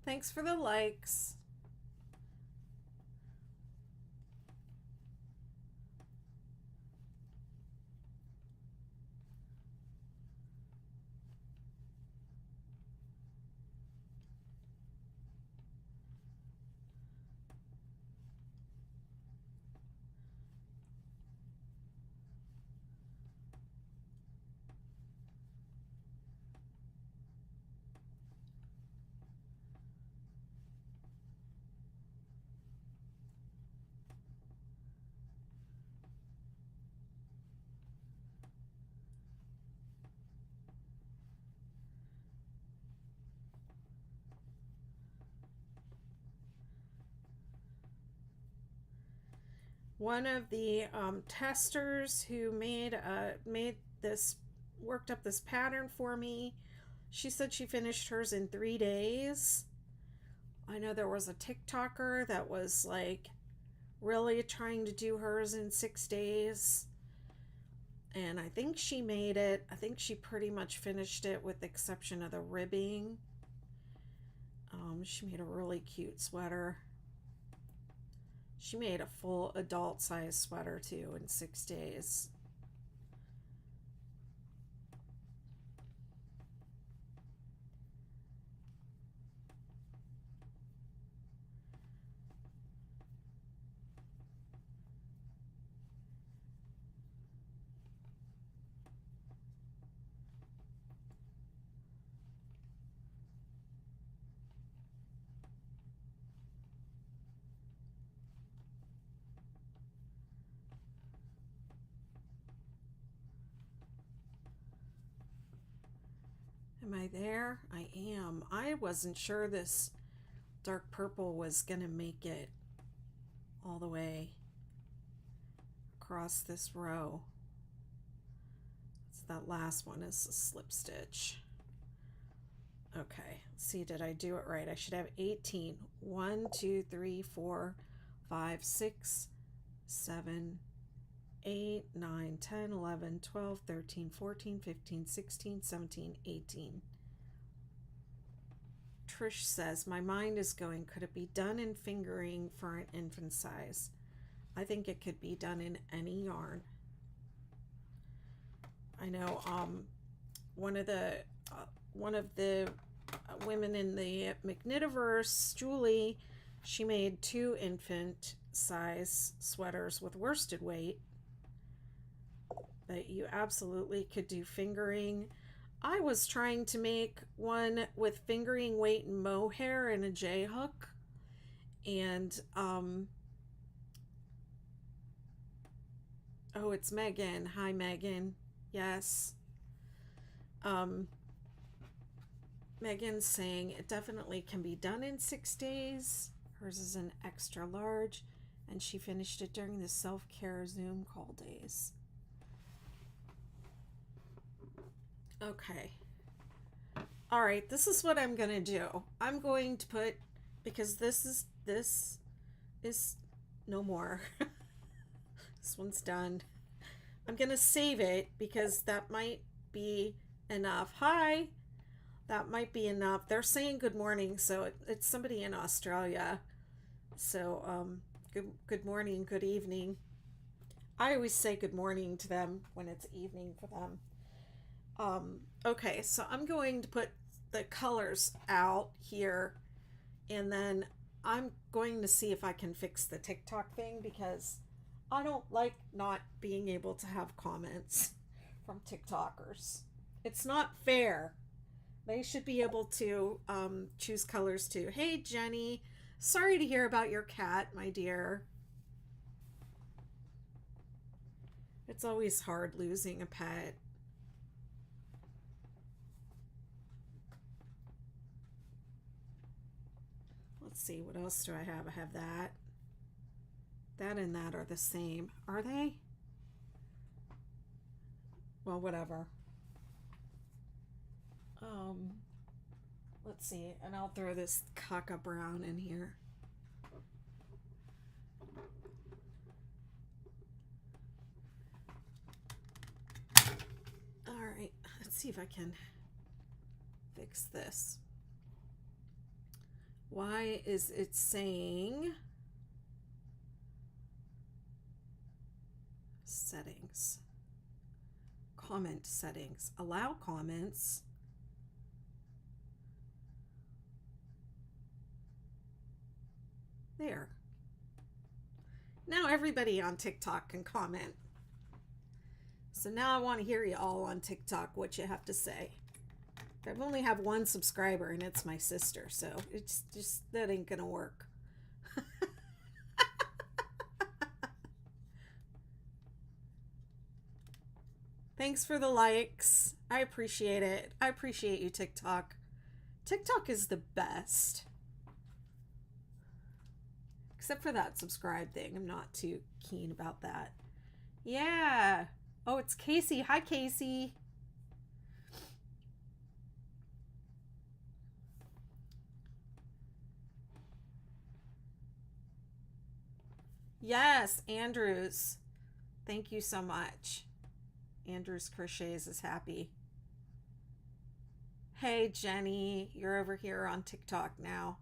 Thanks for the likes. One of the testers who made this worked up this pattern for me. She said she finished hers in 3 days. I know there was a TikToker that was like really trying to do hers in 6 days. And I think she made it. I think she pretty much finished it with the exception of the ribbing. She made a really cute sweater. She made a full adult size sweater too in 6 days. Am I there? I am. I wasn't sure this dark purple was gonna make it all the way across this row. So that last one is a slip stitch. Okay, let's see, did I do it right? I should have 18. 1, 2, 3, 4, 5, 6, 7, 8, 9, 10, 11, 12, 13, 14, 15, 16, 17, 18. Trish says, my mind is going, could it be done in fingering for an infant size? I think it could be done in any yarn. I know one of the women in the McKnitiverse, Julie, she made 2 infant size sweaters with worsted weight. But you absolutely could do fingering. I was trying to make one with fingering weight and mohair and a J hook, and oh, it's Megan. Hi, Megan. Yes. Megan's saying it definitely can be done in 6 days. Hers is an extra large, and she finished it during the self-care Zoom call days. Okay. All right, this is what I'm gonna do. I'm going to put, because this is no more. This one's done. I'm gonna save it because that might be enough. Hi. That might be enough. They're saying good morning, so it's somebody in Australia. So good morning, good evening. I always say good morning to them when it's evening for them. Okay, so I'm going to put the colors out here And then I'm going to see if I can fix the TikTok thing, because I don't like not being able to have comments from TikTokers. It's not fair. They should be able to choose colors too. Hey, Jenny. Sorry to hear about your cat, my dear. It's always hard losing a pet. Let's see, what else do I have? I have that. That and that are the same. Are they? Well, whatever. Let's see, and I'll throw this caca brown in here. All right, let's see if I can fix this. Why is it saying settings? Comment settings. Allow comments. There. Now everybody on TikTok can comment. So now I want to hear you all on TikTok, what you have to say. I only have one subscriber, and it's my sister, so it's just, that ain't gonna work. Thanks for the likes. I appreciate it. I appreciate you, TikTok. TikTok is the best. Except for that subscribe thing. I'm not too keen about that. Yeah. Oh, it's Casey. Hi, Casey. Yes, Andrews. Thank you so much. Andrews Crochets is happy. Hey, Jenny. You're over here on TikTok now.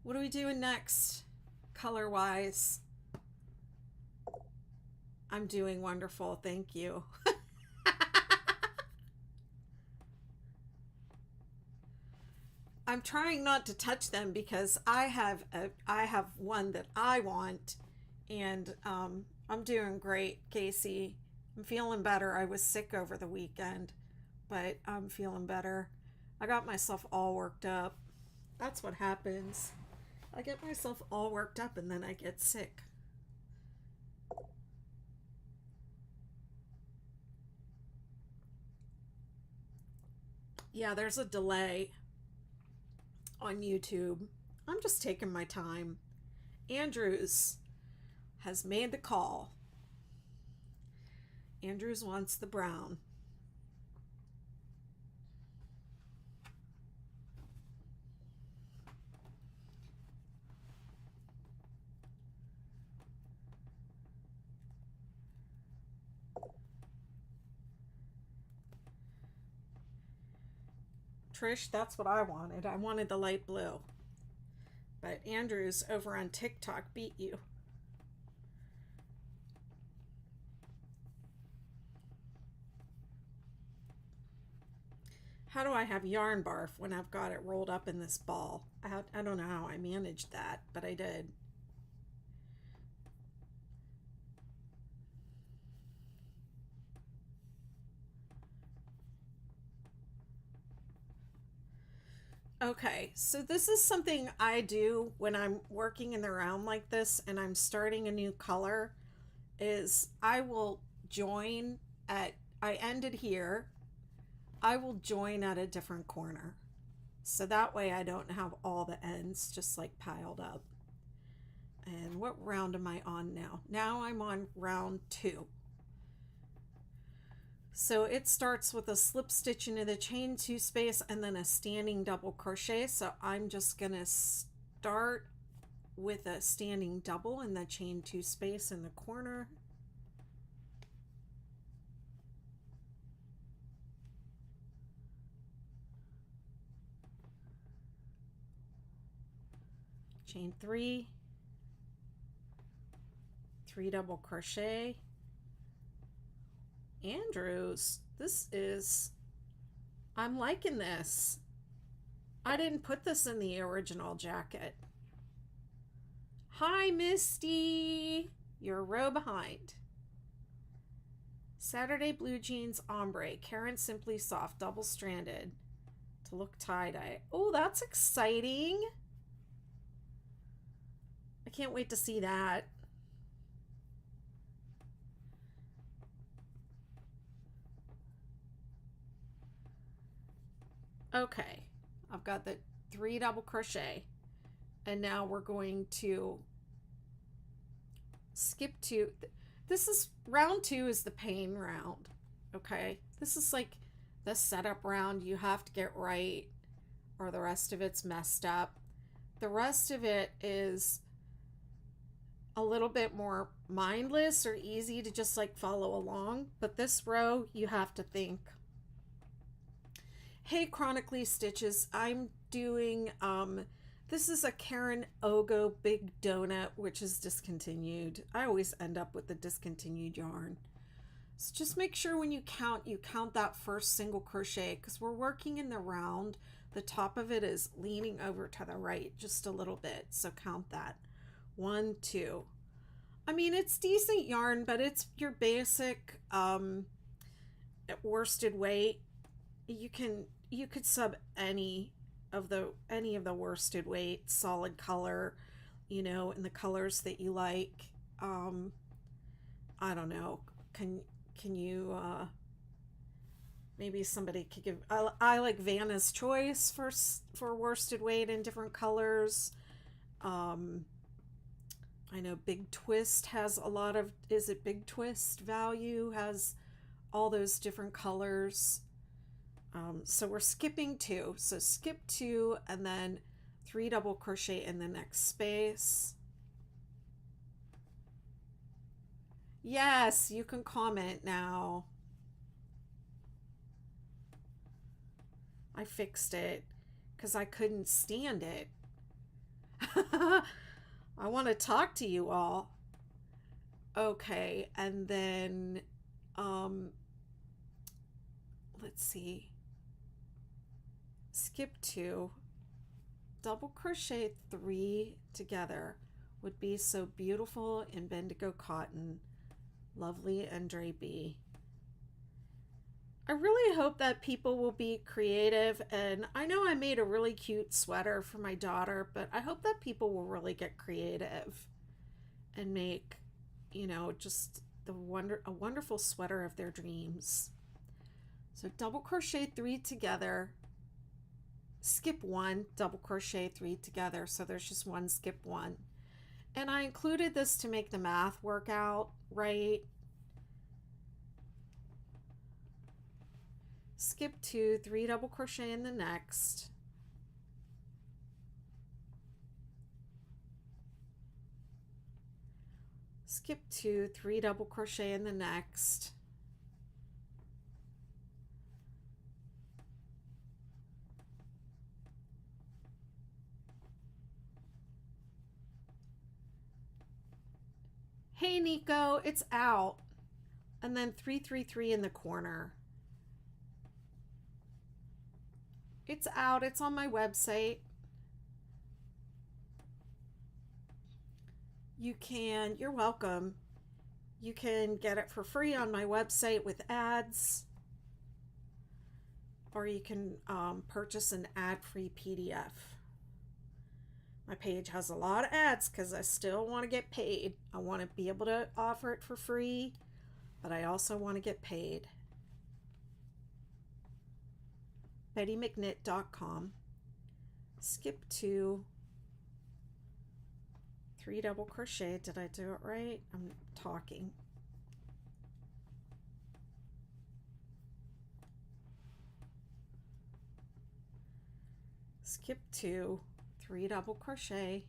What are we doing next, color-wise? I'm doing wonderful, thank you. I'm trying not to touch them because I have one that I want, and I'm doing great, Casey. I'm feeling better. I was sick over the weekend, but I'm feeling better. I got myself all worked up. That's what happens. I get myself all worked up and then I get sick. Yeah, there's a delay on YouTube. I'm just taking my time. Andrews has made the call. Andrews wants the brown. Trish, that's what I wanted. I wanted the light blue. But Andrews over on TikTok beat you. How do I have yarn barf when I've got it rolled up in this ball? I don't know how I managed that, but I did. Okay, so this is something I do when I'm working in the round like this and I'm starting a new color, is I will join at, I ended here, I will join at a different corner. So that way I don't have all the ends just like piled up. And what round am I on now? Now I'm on round 2. So it starts with a slip stitch into the chain 2 space and then a standing double crochet. So I'm just gonna start with a standing double in the chain 2 space in the corner. Chain 3, 3 double crochet, Andrews. I'm liking this. I didn't put this in the original jacket. Hi, Misty. You're a row behind. Saturday blue jeans ombre. Karen Simply Soft, double-stranded. To look tie-dye. Oh, that's exciting. I can't wait to see that. Okay, I've got the 3 double crochet, and now we're going to skip to, this is round 2 is the pain round. Okay, this is like the setup round you have to get right, or the rest of it's messed up. The rest of it is a little bit more mindless or easy to just like follow along, but this row you have to think. Hey, Chronically Stitches, I'm doing, this is a Karen Ogo Big Donut, which is discontinued. I always end up with the discontinued yarn. So just make sure when you count that first single crochet, because we're working in the round. The top of it is leaning over to the right just a little bit, so count that. 1, 2. I mean, it's decent yarn, but it's your basic worsted weight. You could sub any of the worsted weight, solid color, you know, in the colors that you like. I don't know. Can you maybe somebody could give, I like Vanna's Choice for worsted weight in different colors. I know Big Twist has a lot of, is it Big Twist Value has all those different colors. So we're skipping 2. So skip 2 and then 3 double crochet in the next space. Yes, you can comment now. I fixed it because I couldn't stand it. I want to talk to you all. Okay, and then let's see. Skip 2, double crochet 3 together. Would be so beautiful in Bendigo cotton, lovely and drapey. I really hope that people will be creative, and I know I made a really cute sweater for my daughter, but I hope that people will really get creative and make, you know, just a wonderful sweater of their dreams. So double crochet 3 together, skip 1, double crochet 3 together, so there's just 1, skip 1. And I included this to make the math work out right. Skip 2, 3 double crochet in the next. Skip 2, 3 double crochet in the next. Hey Nico, it's out. And then 3, 3, 3 in the corner. It's out. It's on my website. You're welcome. You can get it for free on my website with ads, or you can purchase an ad-free PDF. My page has a lot of ads because I still want to get paid. I want to be able to offer it for free, but I also want to get paid. BettyMcKnit.com. Skip 2, 3 double crochet. Did I do it right? I'm talking. Skip 2, 3 double crochet.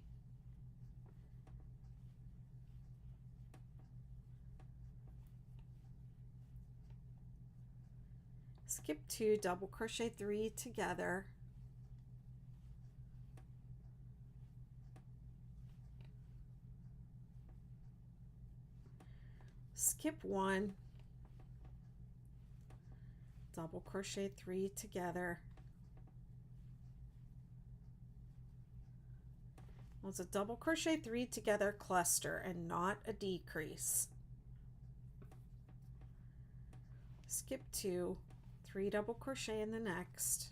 Skip 2, double crochet 3 together. Skip 1, double crochet 3 together. Well, it's a double crochet 3 together cluster and not a decrease. Skip 2, 3 double crochet in the next.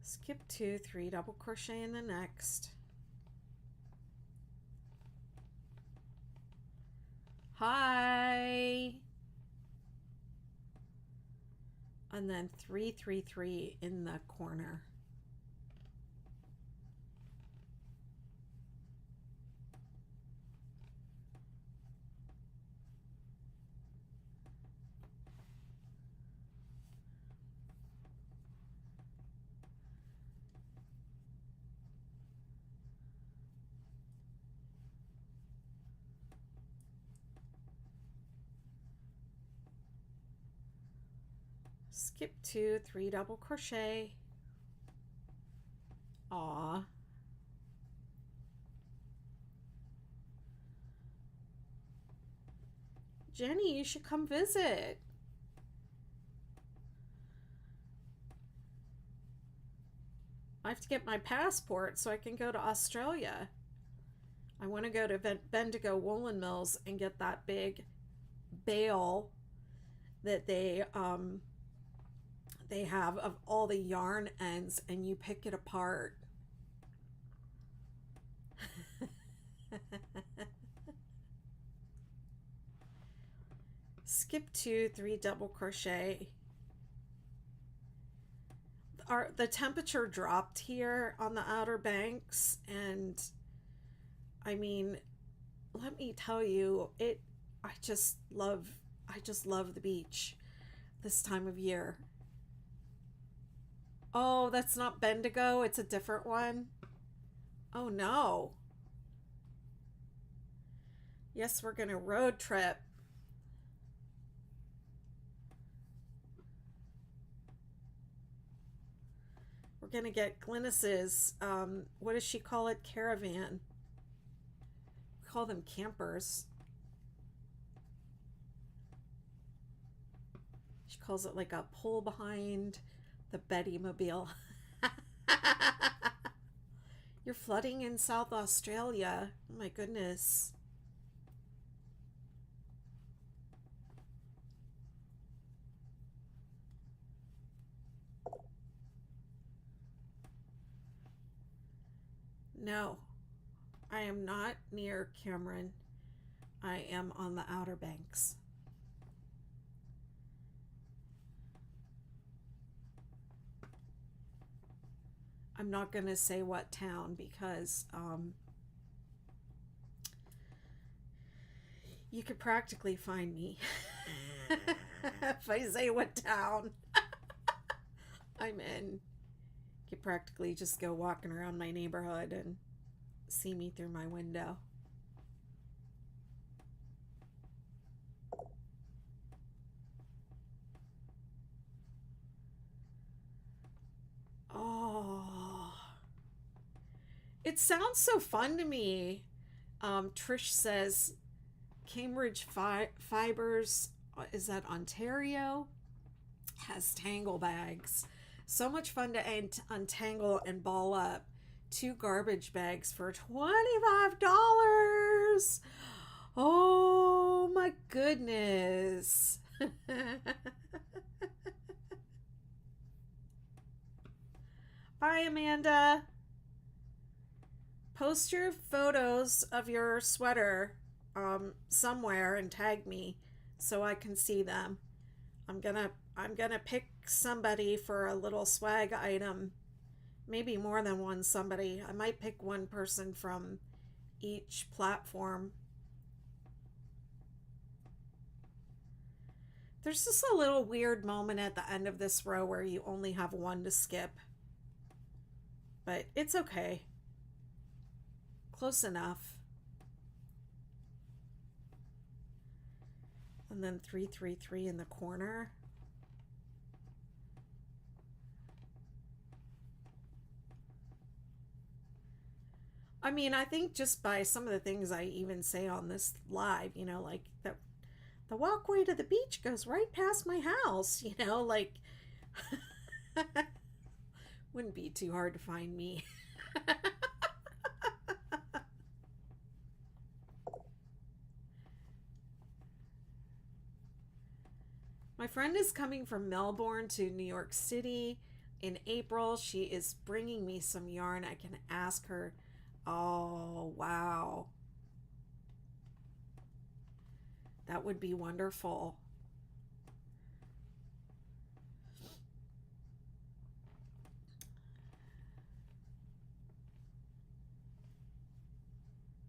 Skip 2, 3 double crochet in the next. Hi. And then 3, 3, 3 in the corner. Skip 2, 3 double crochet. Aw. Jenny, you should come visit. I have to get my passport so I can go to Australia. I want to go to Bendigo Woolen Mills and get that big bale that they have of all the yarn ends, and you pick it apart. Skip 2, 3 double crochet. The temperature dropped here on the Outer Banks, and I mean, let me tell you, I just love the beach this time of year. Oh, that's not Bendigo, it's a different one. Oh no. Yes, we're gonna road trip. We're gonna get Glynis's, what does she call it? Caravan. We call them campers. She calls it like a pull behind the Betty Mobile. You're flooding in South Australia. Oh my goodness. No, I am not near Cameron. I am on the Outer Banks. I'm not going to say what town because you could practically find me if I say what town I'm in. You could practically just go walking around my neighborhood and see me through my window. Oh, it sounds so fun to me. Trish says Cambridge Fibers, is that Ontario? Has tangle bags. So much fun to untangle and ball up 2 garbage bags for $25. Oh my goodness. Bye, Amanda. Post your photos of your sweater somewhere and tag me so I can see them. I'm gonna pick somebody for a little swag item. Maybe more than one somebody. I might pick one person from each platform. There's just a little weird moment at the end of this row where you only have one to skip. But it's okay. Close enough. And then 3, 3, 3 in the corner. I mean, I think just by some of the things I even say on this live, you know, like the walkway to the beach goes right past my house, you know, like wouldn't be too hard to find me. My friend is coming from Melbourne to New York City in April. She is bringing me some yarn. I can ask her. Oh, wow. That would be wonderful.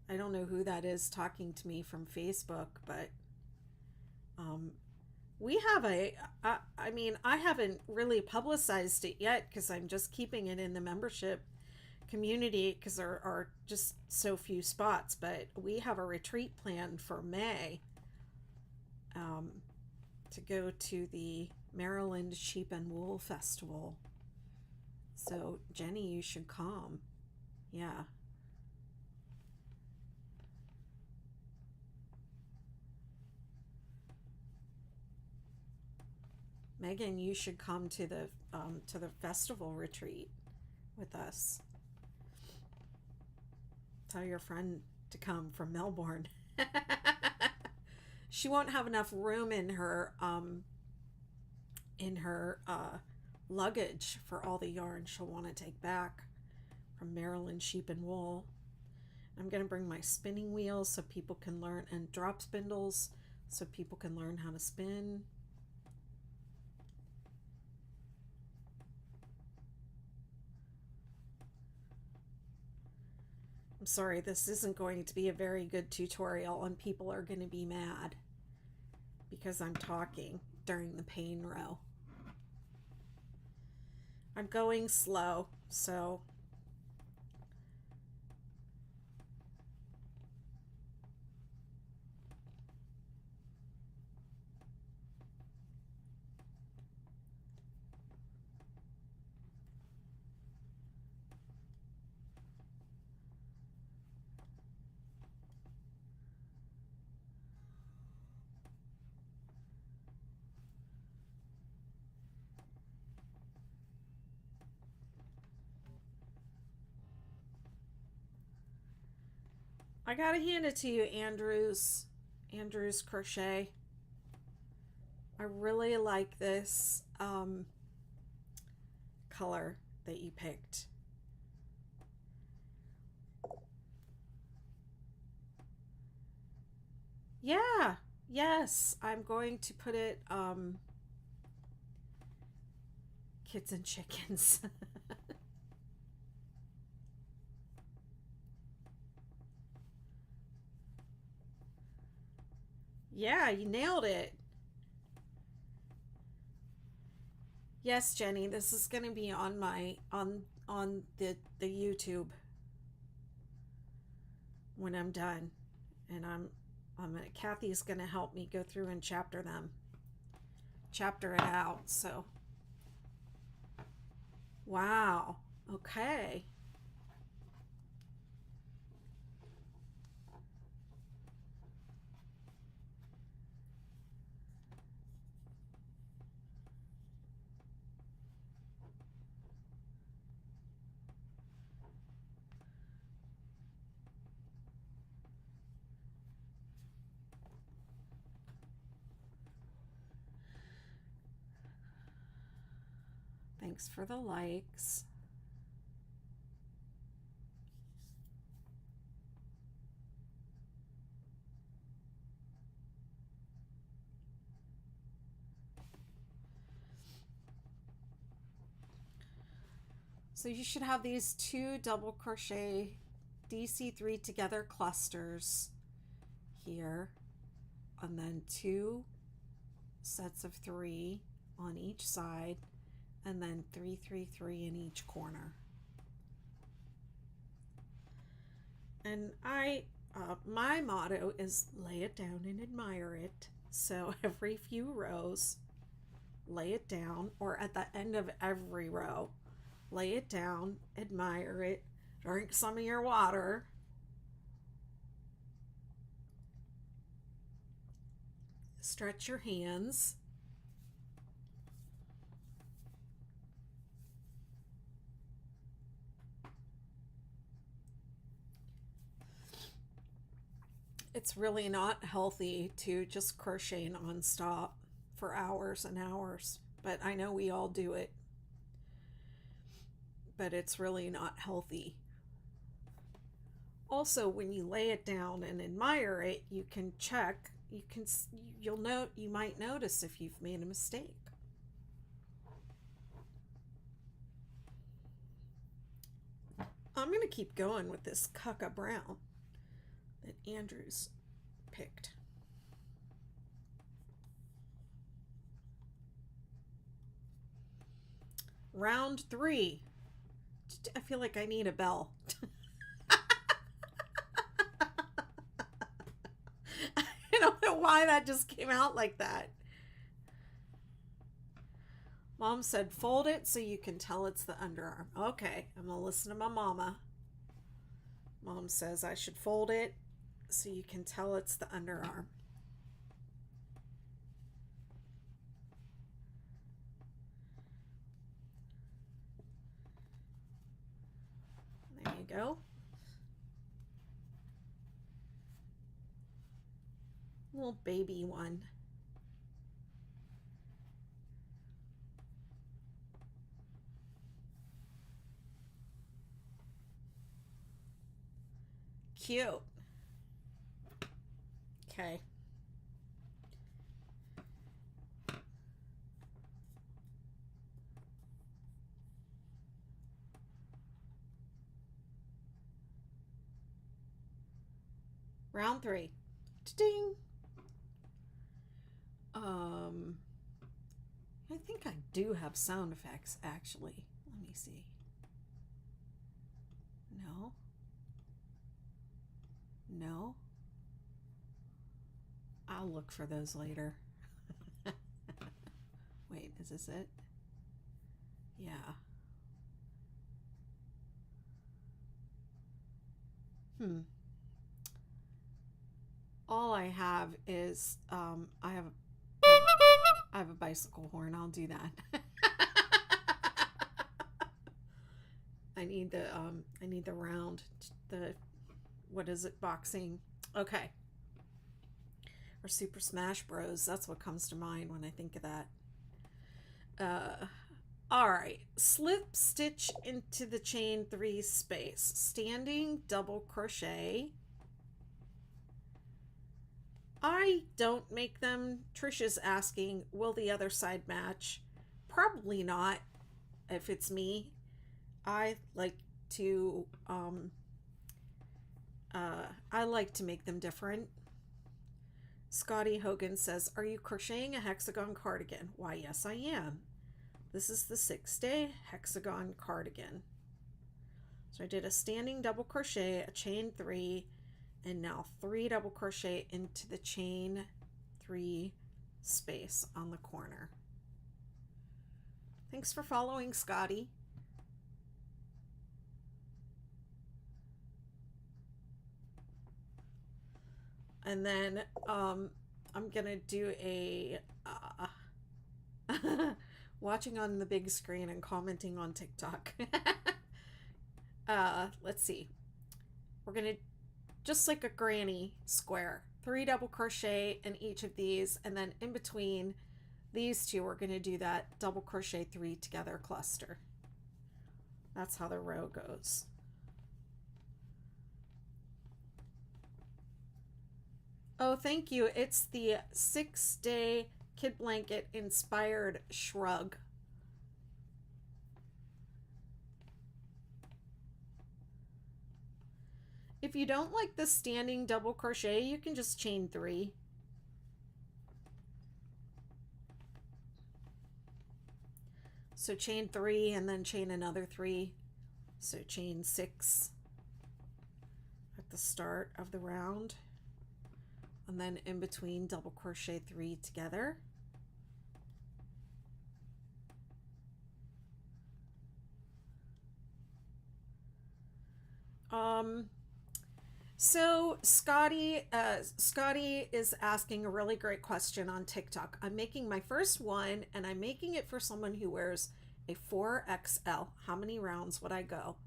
I don't know who that is talking to me from Facebook, but um, we have I mean, I haven't really publicized it yet because I'm just keeping it in the membership community because there are just so few spots, but we have a retreat planned for May um, to go to the Maryland Sheep and Wool Festival. So, Jenny, you should come. Yeah. Megan, you should come to the festival retreat with us. Tell your friend to come from Melbourne. She won't have enough room in her luggage for all the yarn she'll want to take back from Maryland Sheep and Wool. I'm going to bring my spinning wheels so people can learn, and drop spindles so people can learn how to spin. I'm sorry, this isn't going to be a very good tutorial and people are going to be mad because I'm talking during the pain row. I'm going slow, so I gotta hand it to you, Andrew's Crochet. I really like this color that you picked. Yeah, yes, I'm going to put it kids and chickens. Yeah, you nailed it. Yes, Jenny, this is going to be on my on the YouTube when I'm done. And Kathy's going to help me go through and chapter it out. So, wow. Okay. Thanks for the likes. So you should have these two double crochet DC3 together clusters here, and then two sets of 3 on each side, and then 3 3 3 in each corner. And my motto is lay it down and admire it. So every few rows, lay it down, or at the end of every row, lay it down, admire it, Drink some of your water. Stretch your hands. It's really not healthy to just crochet nonstop for hours and hours, but I know we all do it. But it's really not healthy. Also, when you lay it down and admire it, you can check, you might notice if you've made a mistake. I'm going to keep going with this Cucka Brown that Andrew's picked. Round 3. I feel like I need a bell. I don't know why that just came out like that. Mom said fold it so you can tell it's the underarm. Okay, I'm going to listen to my mama. Mom says I should fold it so you can tell it's the underarm. There you go. Little baby one. Cute. Okay. Round 3. Ding. I think I do have sound effects actually. Let me see. No. No. I'll look for those later. Wait, is this it? Yeah. All I have is I have a bicycle horn. I'll do that. I need the round, what is it, boxing. Okay. Or Super Smash Bros. That's what comes to mind when I think of that. All right. Slip stitch into the chain 3 space. Standing double crochet. I don't make them. Trisha's asking, will the other side match? Probably not, if it's me. I like to make them different. Scotty Hogan says, are you crocheting a hexagon cardigan? Why, yes, I am. This is the 6-day hexagon cardigan. So I did a standing double crochet, a chain 3, and now 3 double crochet into the chain 3 space on the corner. Thanks for following, Scotty. And then I'm gonna do a watching on the big screen and commenting on TikTok. Let's see. We're gonna, just like a granny square, 3 double crochet in each of these, and then in between these two we're going to do that double crochet 3 together cluster. That's how the row goes. Oh, thank you. It's the 6-day Kid Blanket inspired shrug. If you don't like the standing double crochet, you can just chain 3. So chain 3 and then chain another 3. So chain 6 at the start of the round. And then in between double crochet 3 together. Um, so Scotty is asking a really great question on TikTok. I'm making my first one, and I'm making it for someone who wears a 4XL. How many rounds would I go?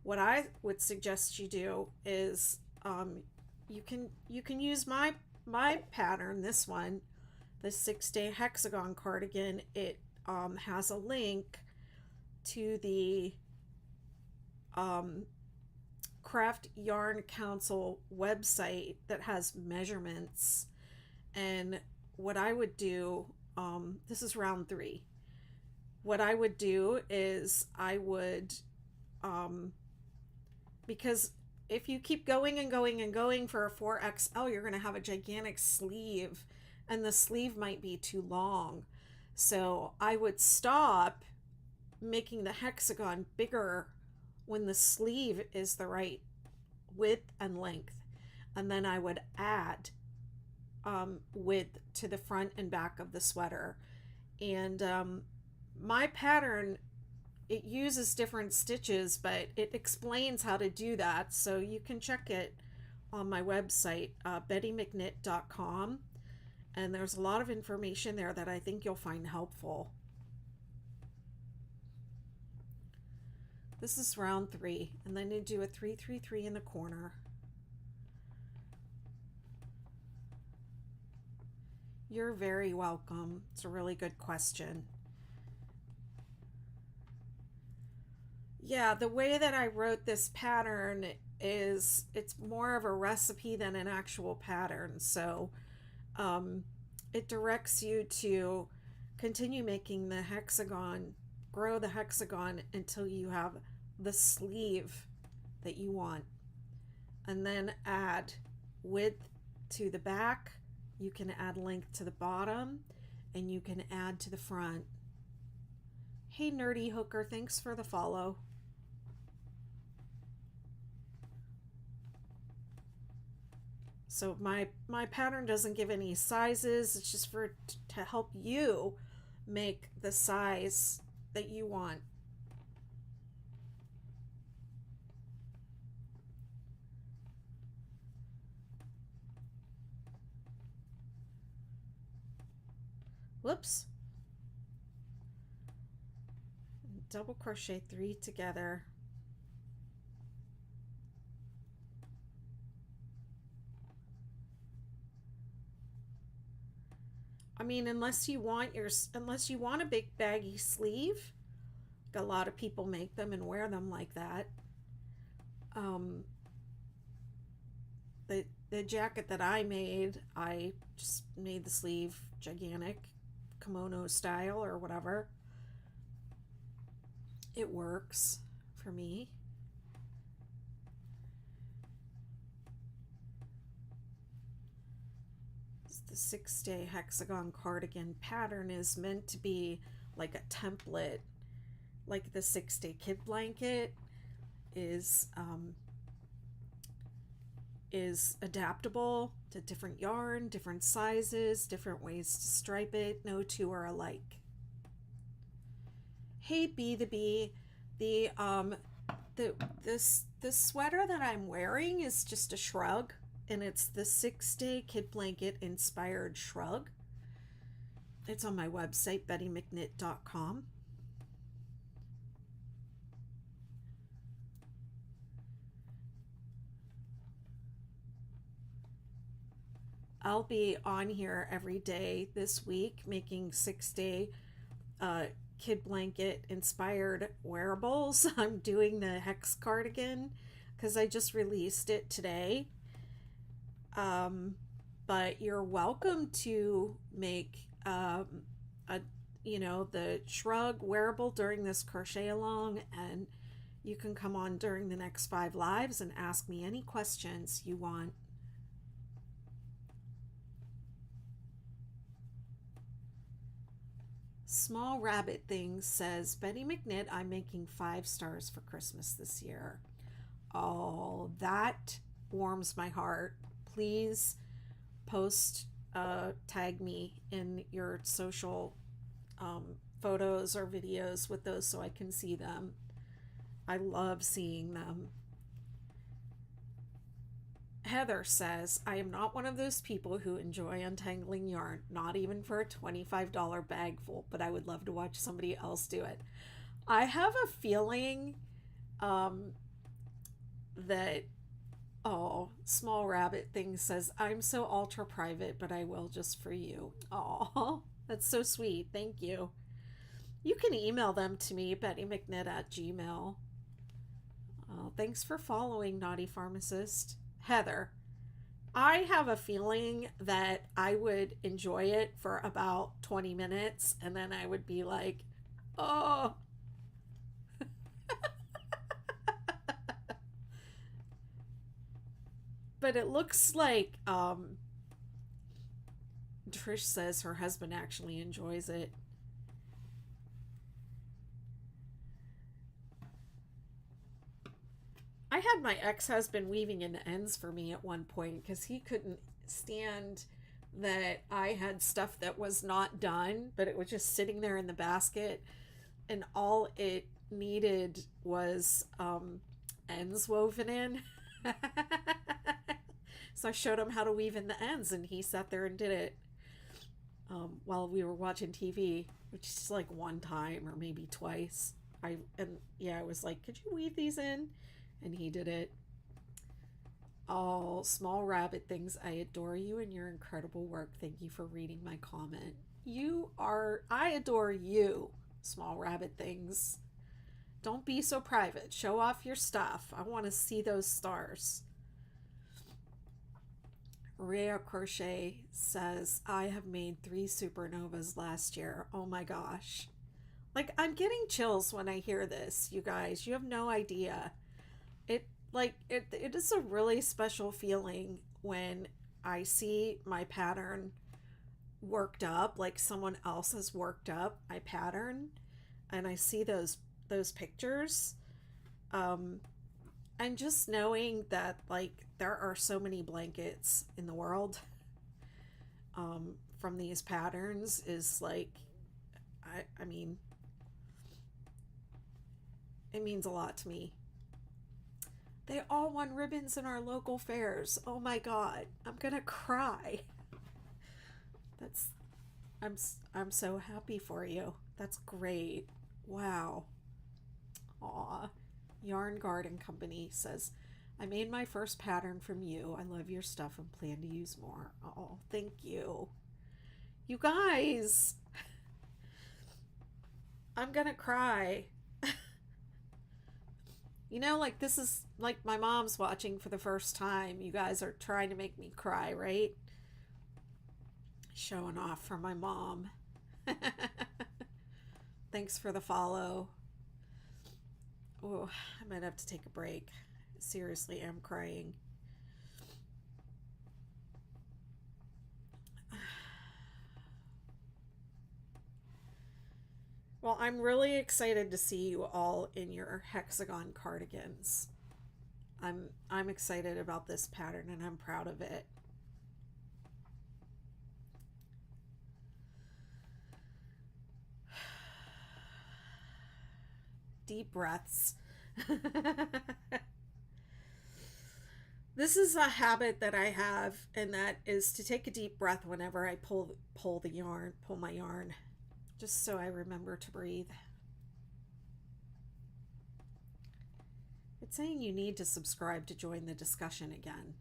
What I would suggest you do is you can use my pattern, this one, the 6-day hexagon cardigan. It has a link to the um, Craft Yarn Council website that has measurements. And what I would do, this is round 3. What I would do is I would, because if you keep going and going and going for a 4XL, you're going to have a gigantic sleeve, and the sleeve might be too long. So I would stop making the hexagon bigger when the sleeve is the right width and length. And then I would add width to the front and back of the sweater. And my pattern, it uses different stitches, but it explains how to do that. So you can check it on my website, bettymcknit.com. And there's a lot of information there that I think you'll find helpful. This is round 3, and then you do a 3-3-3 in the corner. You're very welcome. It's a really good question. Yeah, the way that I wrote this pattern is it's more of a recipe than an actual pattern. So it directs you to continue making the hexagon, grow the hexagon until you have the sleeve that you want, and then add width to the back. You can add length to the bottom, and you can add to the front. Hey Nerdy Hooker, thanks for the follow. So my pattern doesn't give any sizes. It's just to help you make the size that you want. Whoops. Double crochet 3 together. I mean, unless you want a big baggy sleeve, a lot of people make them and wear them like that. The jacket that I just made the sleeve gigantic, kimono style or whatever. It works for me. The 6-day hexagon cardigan pattern is meant to be like a template, like the 6-day kid blanket is adaptable to different yarn, different sizes, different ways to stripe it. No two are alike. Hey Bee the Bee, this sweater that I'm wearing is just a shrug, and it's the 6-day kid blanket inspired shrug. It's on my website, bettymcknit.com. I'll be on here every day this week making 6-day kid blanket inspired wearables. I'm doing the hex cardigan because I just released it today. But you're welcome to make the shrug wearable during this crochet along, and you can come on during the next 5 lives and ask me any questions you want. Small Rabbit Things says, Betty McKnit, I'm making 5 stars for Christmas this year. Oh, that warms my heart. Please post, tag me in your social photos or videos with those so I can see them. I love seeing them. Heather says, I am not one of those people who enjoy untangling yarn, not even for a $25 bagful, but I would love to watch somebody else do it. I have a feeling that, oh, Small Rabbit Thing says, I'm so ultra private, but I will just for you. Oh, that's so sweet. Thank you. You can email them to me, BettyMcKnit@gmail. Thanks for following, Naughty Pharmacist. Heather, I have a feeling that I would enjoy it for about 20 minutes and then I would be like, oh. But it looks like Trish says her husband actually enjoys it. I had my ex-husband weaving in ends for me at one point because he couldn't stand that I had stuff that was not done, but it was just sitting there in the basket, and all it needed was ends woven in. So I showed him how to weave in the ends, and he sat there and did it while we were watching TV, which is like one time or maybe twice. I was like, could you weave these in? And he did it. Oh, Small Rabbit Things, I adore you and your incredible work. Thank you for reading my comment. I adore you, Small Rabbit Things. Don't be so private. Show off your stuff. I want to see those stars. Rhea Crochet says, I have made 3 supernovas last year. Oh my gosh. Like, I'm getting chills when I hear this, you guys. You have no idea. It is a really special feeling when I see my pattern worked up, like someone else has worked up my pattern, and I see those pictures. And just knowing that, like, there are so many blankets in the world from these patterns is like, I mean, it means a lot to me. They all won ribbons in our local fairs. Oh my God, I'm gonna cry. I'm so happy for you. That's great. Wow. Aw. Yarn Garden Company says, I made my first pattern from you. I love your stuff and plan to use more. Oh, thank you. You guys, I'm gonna cry. You know, like, this is like my mom's watching for the first time. You guys are trying to make me cry, right? Showing off for my mom. Thanks for the follow. Oh, I might have to take a break. Seriously, I'm crying. Well, I'm really excited to see you all in your hexagon cardigans. I'm excited about this pattern and I'm proud of it. Deep breaths. This is a habit that I have, and that is to take a deep breath whenever I pull my yarn, just so I remember to breathe. It's saying you need to subscribe to join the discussion again.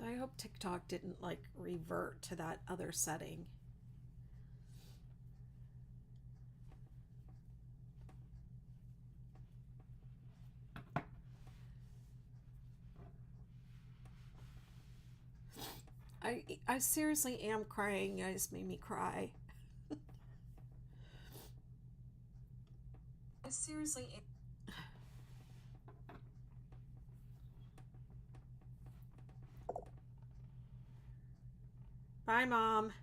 I hope TikTok didn't like revert to that other setting. I seriously am crying. You guys made me cry. I seriously am. Bye, Mom.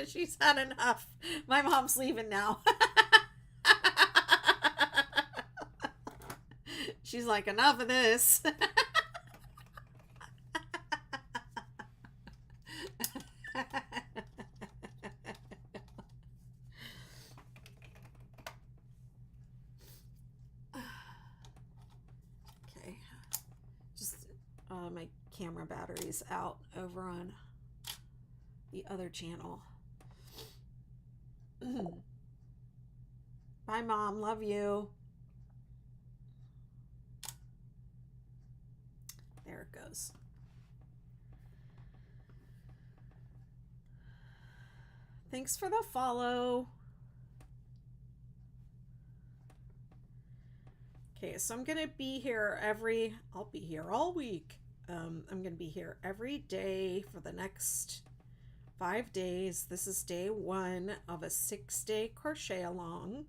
She's had enough. My mom's leaving now. She's like, enough of this. Okay. my camera battery's out over on the other channel. Bye, Mom. Love you. There it goes. Thanks for the follow. Okay, so I'm going to be here I'll be here all week. I'm going to be here every day for the next 5 days. This is day 1 of a 6-day crochet along.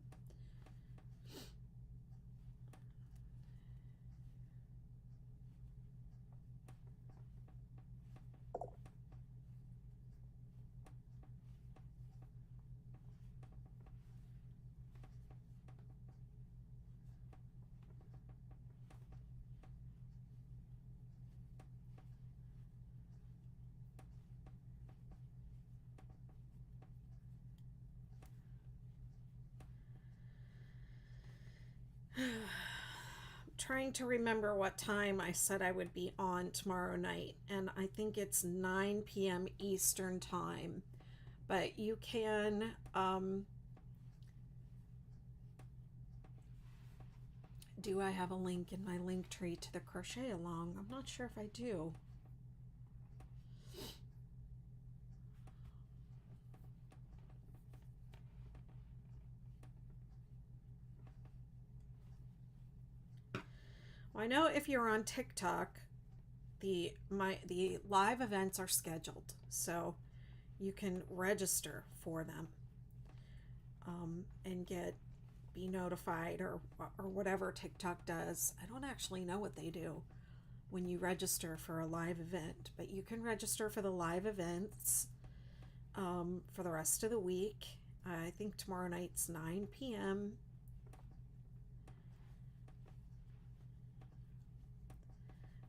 Trying to remember what time I said I would be on tomorrow night, and I think it's 9 p.m. Eastern time, but you can do I have a link in my link tree to the crochet along? I'm not sure if I do. I know if you're on TikTok, the live events are scheduled, so you can register for them and be notified or whatever TikTok does. I don't actually know what they do when you register for a live event, but you can register for the live events for the rest of the week. I think tomorrow night's 9 p.m.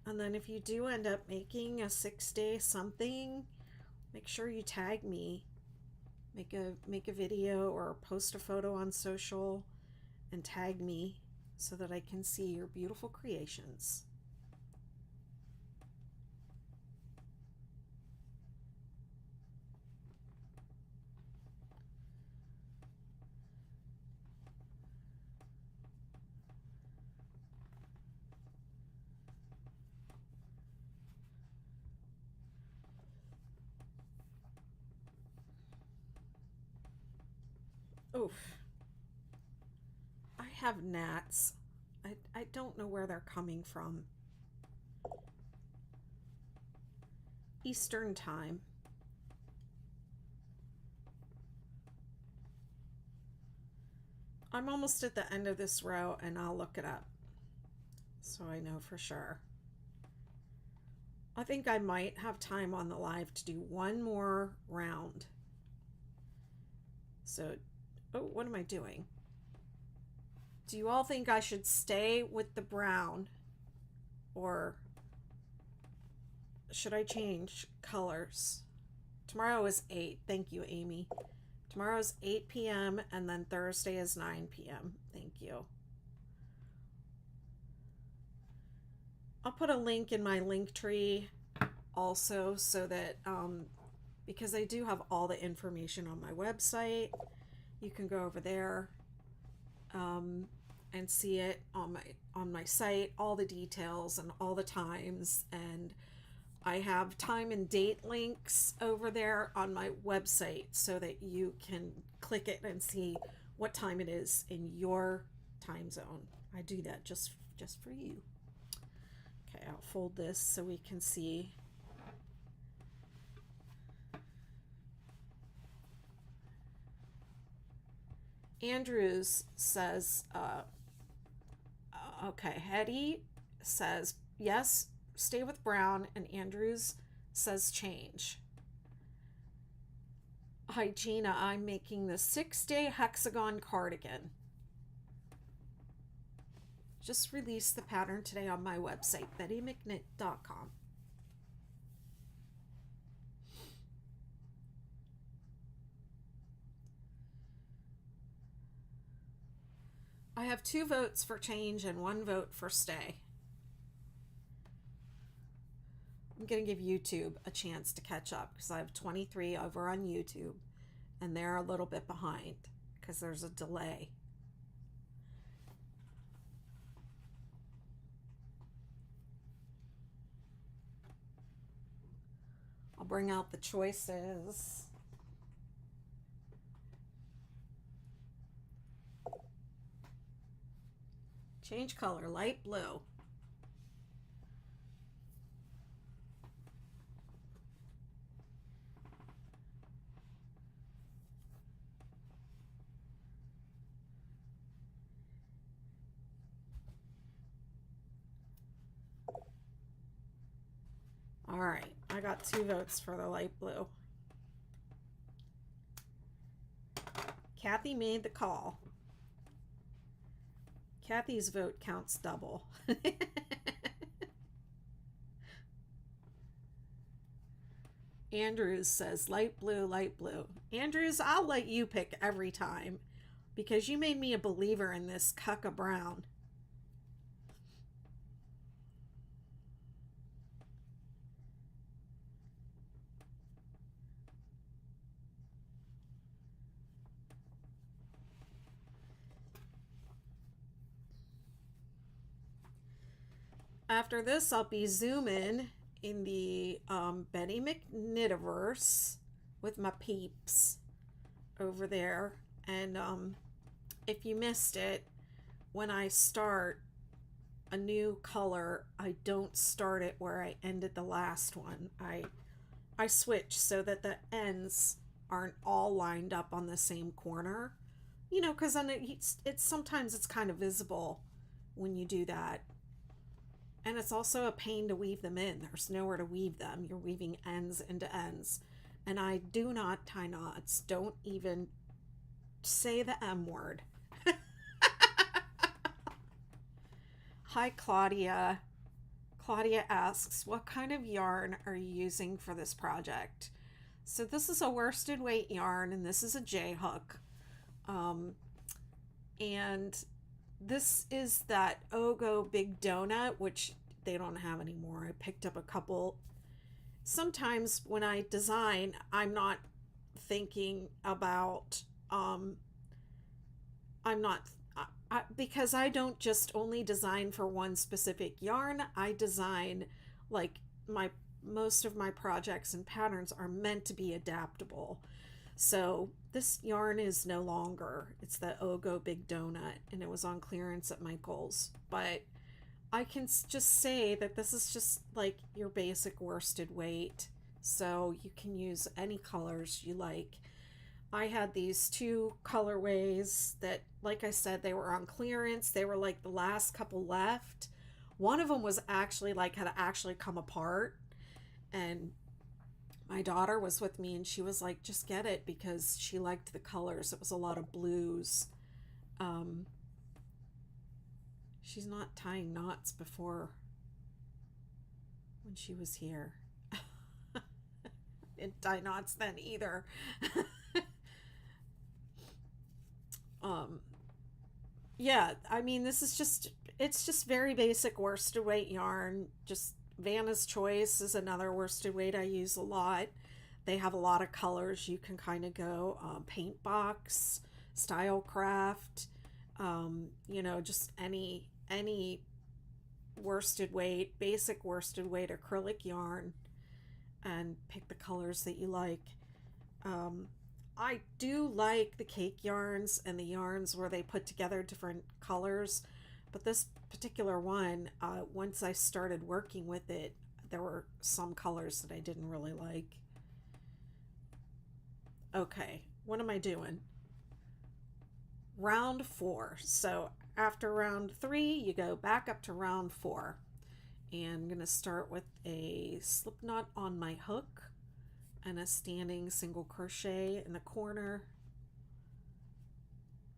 And then if you do end up making a 6-day something, make sure you tag me. Make a video or post a photo on social and tag me so that I can see your beautiful creations. Oof. I have gnats. I don't know where they're coming from. Eastern time. I'm almost at the end of this row and I'll look it up so I know for sure. I think I might have time on the live to do one more round. So, oh, what am I doing? Do you all think I should stay with the brown or should I change colors? Tomorrow is 8. Thank you, Amy. Tomorrow's 8 p.m. and then Thursday is 9 p.m. Thank you. I'll put a link in my link tree also so that because I do have all the information on my website, you can go over there and see it on my site, all the details and all the times, and I have time and date links over there on my website so that you can click it and see what time it is in your time zone. I do that just for you. Okay, I'll fold this so we can see. Andrews says, okay, Hetty says, yes, stay with brown, and Andrews says change. Hi, Gina, I'm making the 6-day hexagon cardigan. Just released the pattern today on my website, BettyMcKnit.com. I have 2 votes for change and 1 vote for stay. I'm going to give YouTube a chance to catch up because I have 23 over on YouTube and they're a little bit behind because there's a delay. I'll bring out the choices. Change color, light blue. All right, I got 2 votes for the light blue. Kathy made the call. Kathy's vote counts double. Andrews says light blue, light blue. Andrews, I'll let you pick every time because you made me a believer in this cucka brown. After this, I'll be zooming in the Betty McKnitiverse with my peeps over there. And if you missed it, when I start a new color, I don't start it where I ended the last one. I switch so that the ends aren't all lined up on the same corner. You know, because it's sometimes it's kind of visible when you do that. And it's also a pain to weave them in. There's nowhere to weave them. You're weaving ends into ends. And I do not tie knots. Don't even say the M word. Hi, Claudia. Claudia asks, what kind of yarn are you using for this project? So this is a worsted weight yarn, and this is a J-hook. And this is that Ogo Big Donut, which they don't have anymore. I picked up a couple. Sometimes when I design, I'm not thinking about, because I don't just only design for one specific yarn. I design, like, most of my projects and patterns are meant to be adaptable. So this yarn is no longer. It's the Ogo Big Donut, and it was on clearance at Michael's. But I can just say that this is just like your basic worsted weight. So you can use any colors you like. I had these 2 colorways that, like I said, they were on clearance. They were like the last couple left. One of them was actually like had to actually come apart, and my daughter was with me and she was like, just get it, because she liked the colors. It was a lot of blues. She's not tying knots before when she was here. Didn't tie knots then either. Yeah, I mean, this is just, it's just very basic worsted weight yarn. Just Vanna's Choice is another worsted weight I use a lot. They have a lot of colors. You can kind of go paint box, style craft, you know, just any worsted weight, basic worsted weight acrylic yarn, and pick the colors that you like. I do like the cake yarns and the yarns where they put together different colors, but this particular one, once I started working with it, there were some colors that I didn't really like. Okay, what am I doing? Round 4. So after round 3, you go back up to round 4. And I'm going to start with a slip knot on my hook and a standing single crochet in the corner,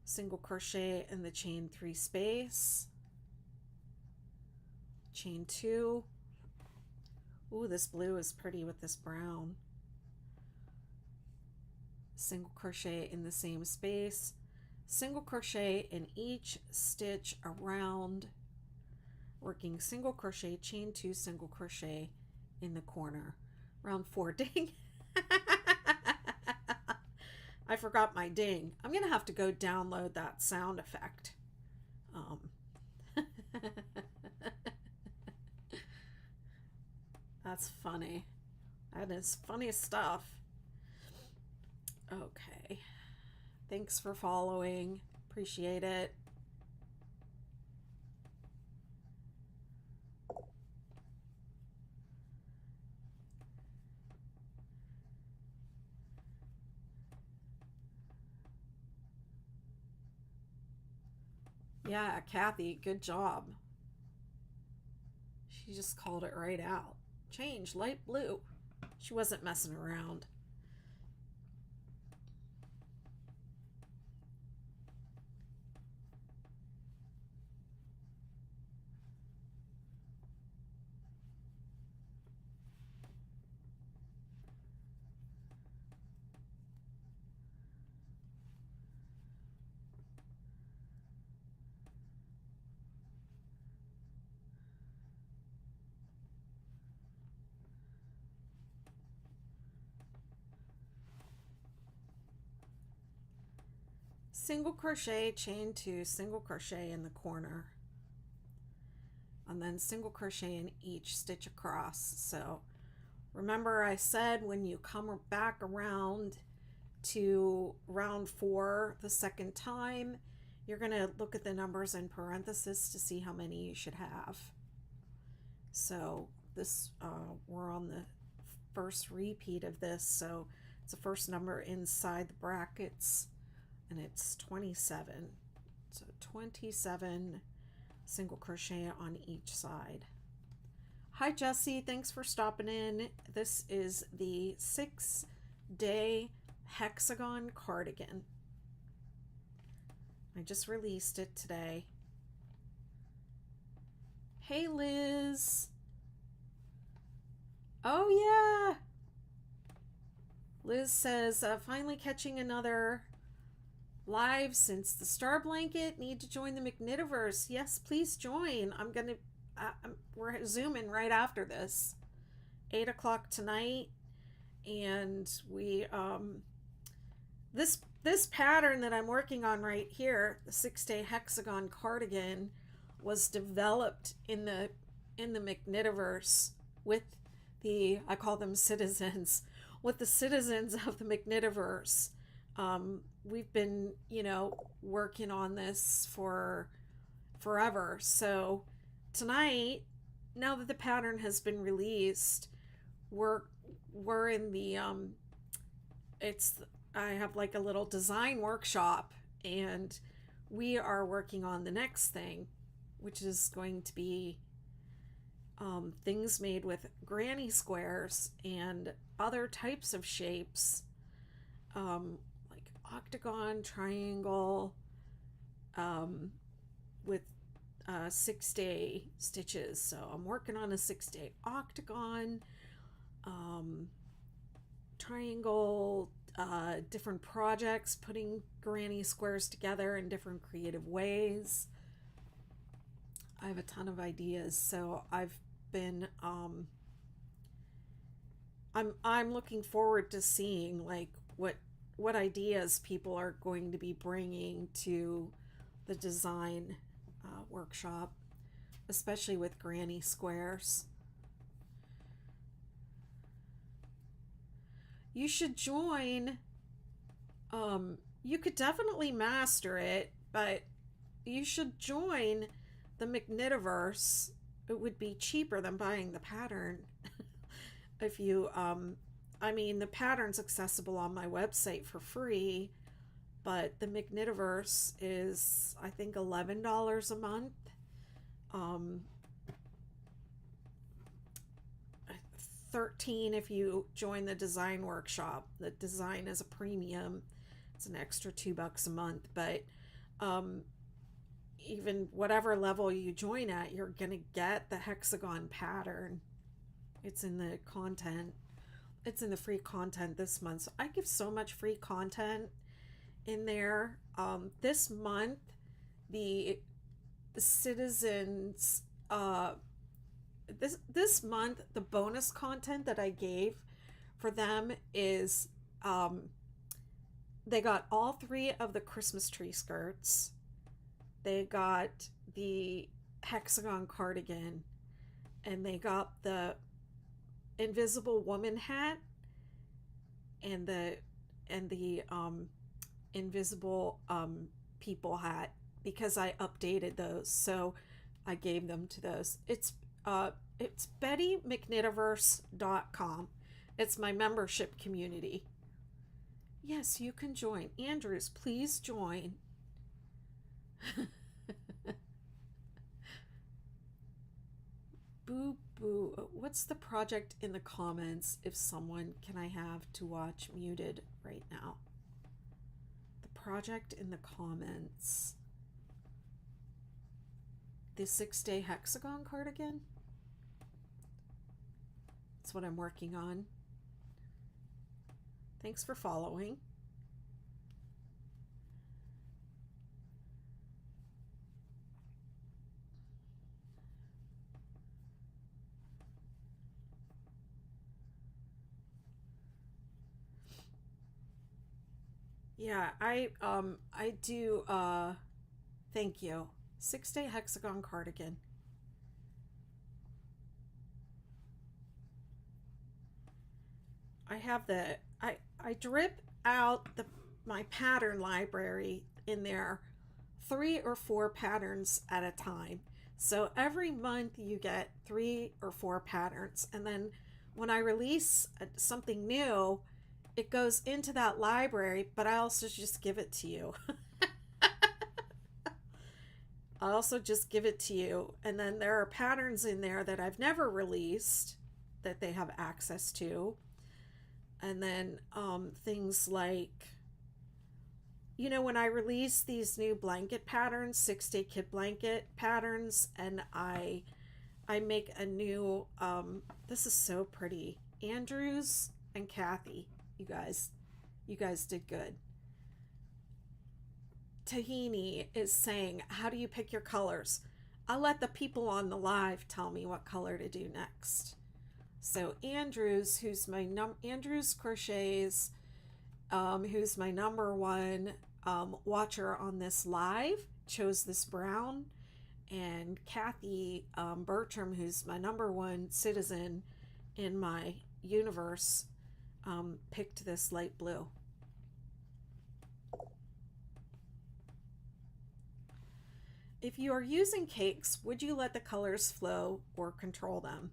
single crochet in the chain 3 space, chain 2. Ooh, this blue is pretty with this brown. Single crochet in the same space, single crochet in each stitch around, working single crochet, chain 2, single crochet in the corner. Round 4. Ding. I forgot my ding. I'm going to have to go download that sound effect. That's funny. That is funny stuff. Okay. Thanks for following. Appreciate it. Yeah, Kathy, good job. She just called it right out. Change, light blue. She wasn't messing around. Single crochet, chain 2, single crochet in the corner, and then single crochet in each stitch across. So remember I said when you come back around to round 4 the second time, you're going to look at the numbers in parentheses to see how many you should have. So this we're on the first repeat of this, so it's the first number inside the brackets, and it's 27. So 27 single crochet on each side. Hi Jessie, thanks for stopping in. This is the 6-day hexagon cardigan. I just released it today. Hey Liz. Oh yeah. Liz says, finally catching another live since the Star Blanket. Need to join the McKnitiverse. Yes, please join. We're zooming right after this, 8 o'clock tonight, and we this pattern that I'm working on right here, the 6-day hexagon cardigan, was developed in the McKnitiverse with the, I call them citizens, with the citizens of the McKnitiverse. We've been, working on this for forever. So tonight, now that the pattern has been released, we're in the I have like a little design workshop, and we are working on the next thing, which is going to be things made with granny squares and other types of shapes, like octagon, triangle, with 6-day stitches. So I'm working on a 6-day octagon, triangle, different projects, putting granny squares together in different creative ways. I have a ton of ideas, so I've been I'm looking forward to seeing like what ideas people are going to be bringing to the design workshop, especially with granny squares. You should join. You could definitely master it, but you should join the McKnitiverse. It would be cheaper than buying the pattern. If you, the pattern's accessible on my website for free, but the McKnitiverse is, I think, $11 a month. $13 if you join the design workshop. The design is a premium. It's an extra $2 a month, but even whatever level you join at, you're gonna get the hexagon pattern. It's in the content. It's in the free content this month. So I give so much free content in there. This month, the citizens this month, the bonus content that I gave for them is they got all three of the Christmas tree skirts. They got the hexagon cardigan, and they got the invisible woman hat and the invisible people hat, because I updated those, so I gave them to those. It's BettyMcKnitiverse.com. It's my membership community. Yes, you can join. Andrews, please join. Boo boo. What's the project in the comments? If someone can I have to watch muted right now? The project in the comments. The 6-day hexagon cardigan? That's what I'm working on. Thanks for following. Yeah, I do thank you. 6-day hexagon cardigan. I have I drip out my pattern library in there, 3 or 4 patterns at a time. So every month you get 3 or 4 patterns, and then when I release something new, it goes into that library, but I also just give it to you. I also just give it to you, and then there are patterns in there that I've never released that they have access to. And then things like, when I release these new blanket patterns, 6-day kit blanket patterns, and I make a new, this is so pretty. Andrews and Kathy, you guys did good. Tahini is saying, how do you pick your colors? I'll let the people on the live tell me what color to do next. So Andrews, who's my Andrews Crochets, who's my number one watcher on this live, chose this brown, and Kathy Bertram, who's my number one citizen in my universe, picked this light blue. If you are using cakes, would you let the colors flow or control them?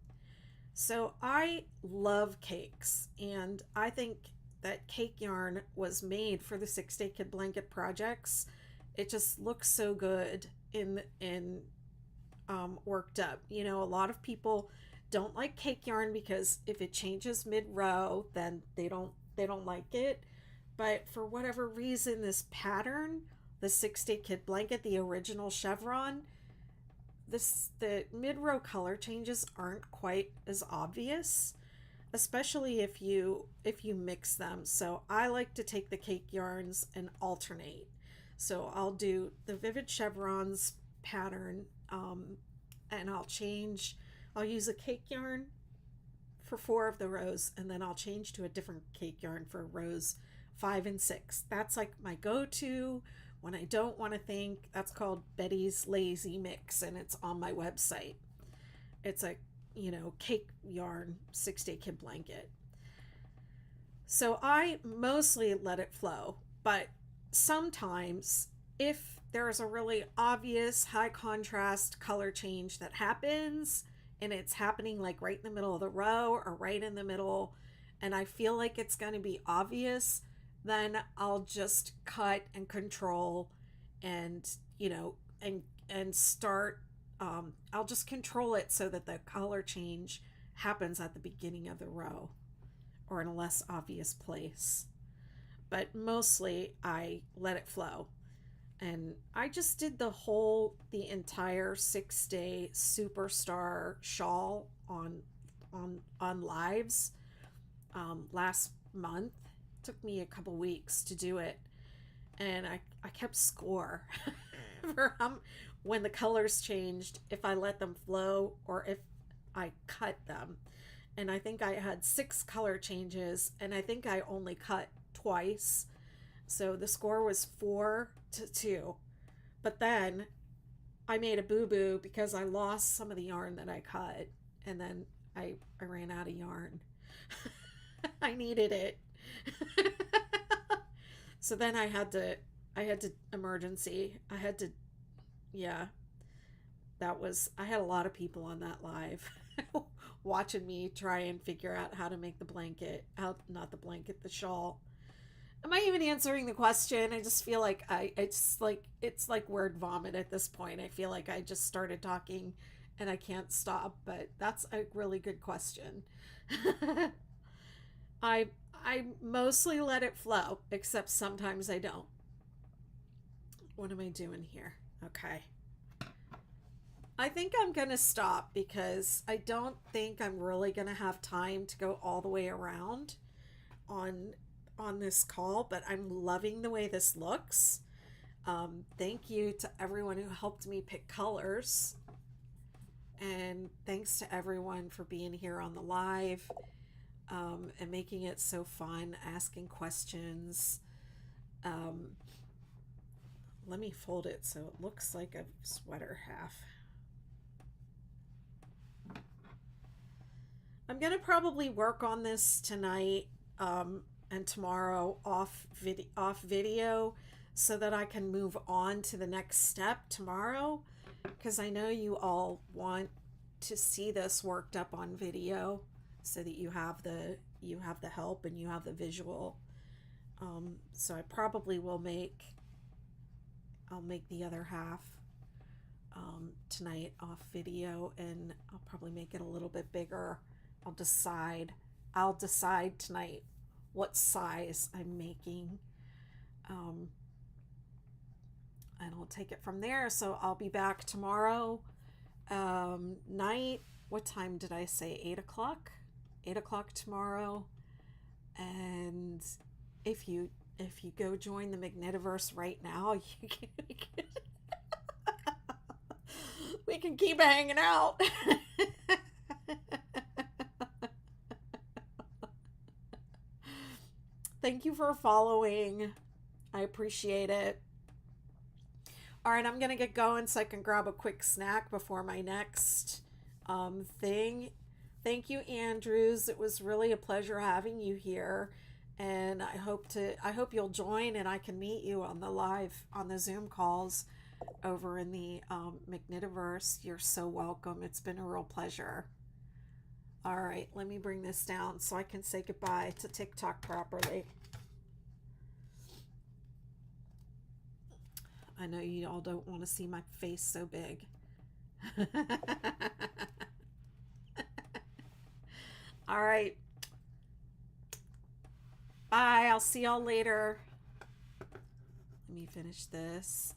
So I love cakes, and I think that cake yarn was made for the 6-day kit blanket projects. It just looks so good in worked up. A lot of people don't like cake yarn because if it changes mid-row, then they don't like it. But for whatever reason, this pattern, the 6-day kit blanket, the original chevron, the mid-row color changes aren't quite as obvious, especially if you mix them. So I like to take the cake yarns and alternate. So I'll do the vivid chevrons pattern, and I'll use a cake yarn for 4 of the rows, and then I'll change to a different cake yarn for rows 5 and 6. That's like my go-to when I don't want to think. That's called Betty's Lazy Mix, and it's on my website. It's a cake yarn 6-day kit blanket. So I mostly let it flow, but sometimes if there's a really obvious high contrast color change that happens, and it's happening like right in the middle of the row or right in the middle, and I feel like it's going to be obvious, then I'll just cut and control and start. I'll just control it so that the color change happens at the beginning of the row or in a less obvious place. But mostly I let it flow. And I just did the entire 6-day superstar shawl on lives last month. It took me a couple weeks to do it, and I kept score for when the colors changed, if I let them flow or if I cut them. And I think I had 6 color changes, and I think I only cut twice. So the score was 4-2. But then I made a boo-boo because I lost some of the yarn that I cut, and then I ran out of yarn. I needed it. So then I had to emergency. Yeah, I had a lot of people on that live watching me try and figure out how to make the blanket, not the blanket, the shawl. Am I even answering the question? I just feel like it's like word vomit at this point. I feel like I just started talking and I can't stop, but that's a really good question. I I mostly let it flow, except sometimes I don't. What am I doing here? Okay. I think I'm going to stop because I don't think I'm really going to have time to go all the way around on this call, but I'm loving the way this looks. Thank you to everyone who helped me pick colors. And thanks to everyone for being here on the live and making it so fun, asking questions. Let me fold it so it looks like a sweater half. I'm going to probably work on this tonight and tomorrow off video so that I can move on to the next step tomorrow, because I know you all want to see this worked up on video so that you have the help and you have the visual. So I probably will I'll make the other half tonight off video, and I'll probably make it a little bit bigger. I'll decide tonight what size I'm making, and I'll take it from there. So I'll be back tomorrow night. What time did I say? 8 o'clock? 8 o'clock tomorrow. And if you go join the McKnitiverse right now, you can we can keep hanging out. Thank you for following. I appreciate it. All right, I'm going to get going so I can grab a quick snack before my next thing. Thank you, Andrews. It was really a pleasure having you here. And I hope you'll join and I can meet you on the Zoom calls over in the McKnitiverse. You're so welcome. It's been a real pleasure. All right, let me bring this down so I can say goodbye to TikTok properly. I know you all don't want to see my face so big. All right. Bye. I'll see y'all later. Let me finish this.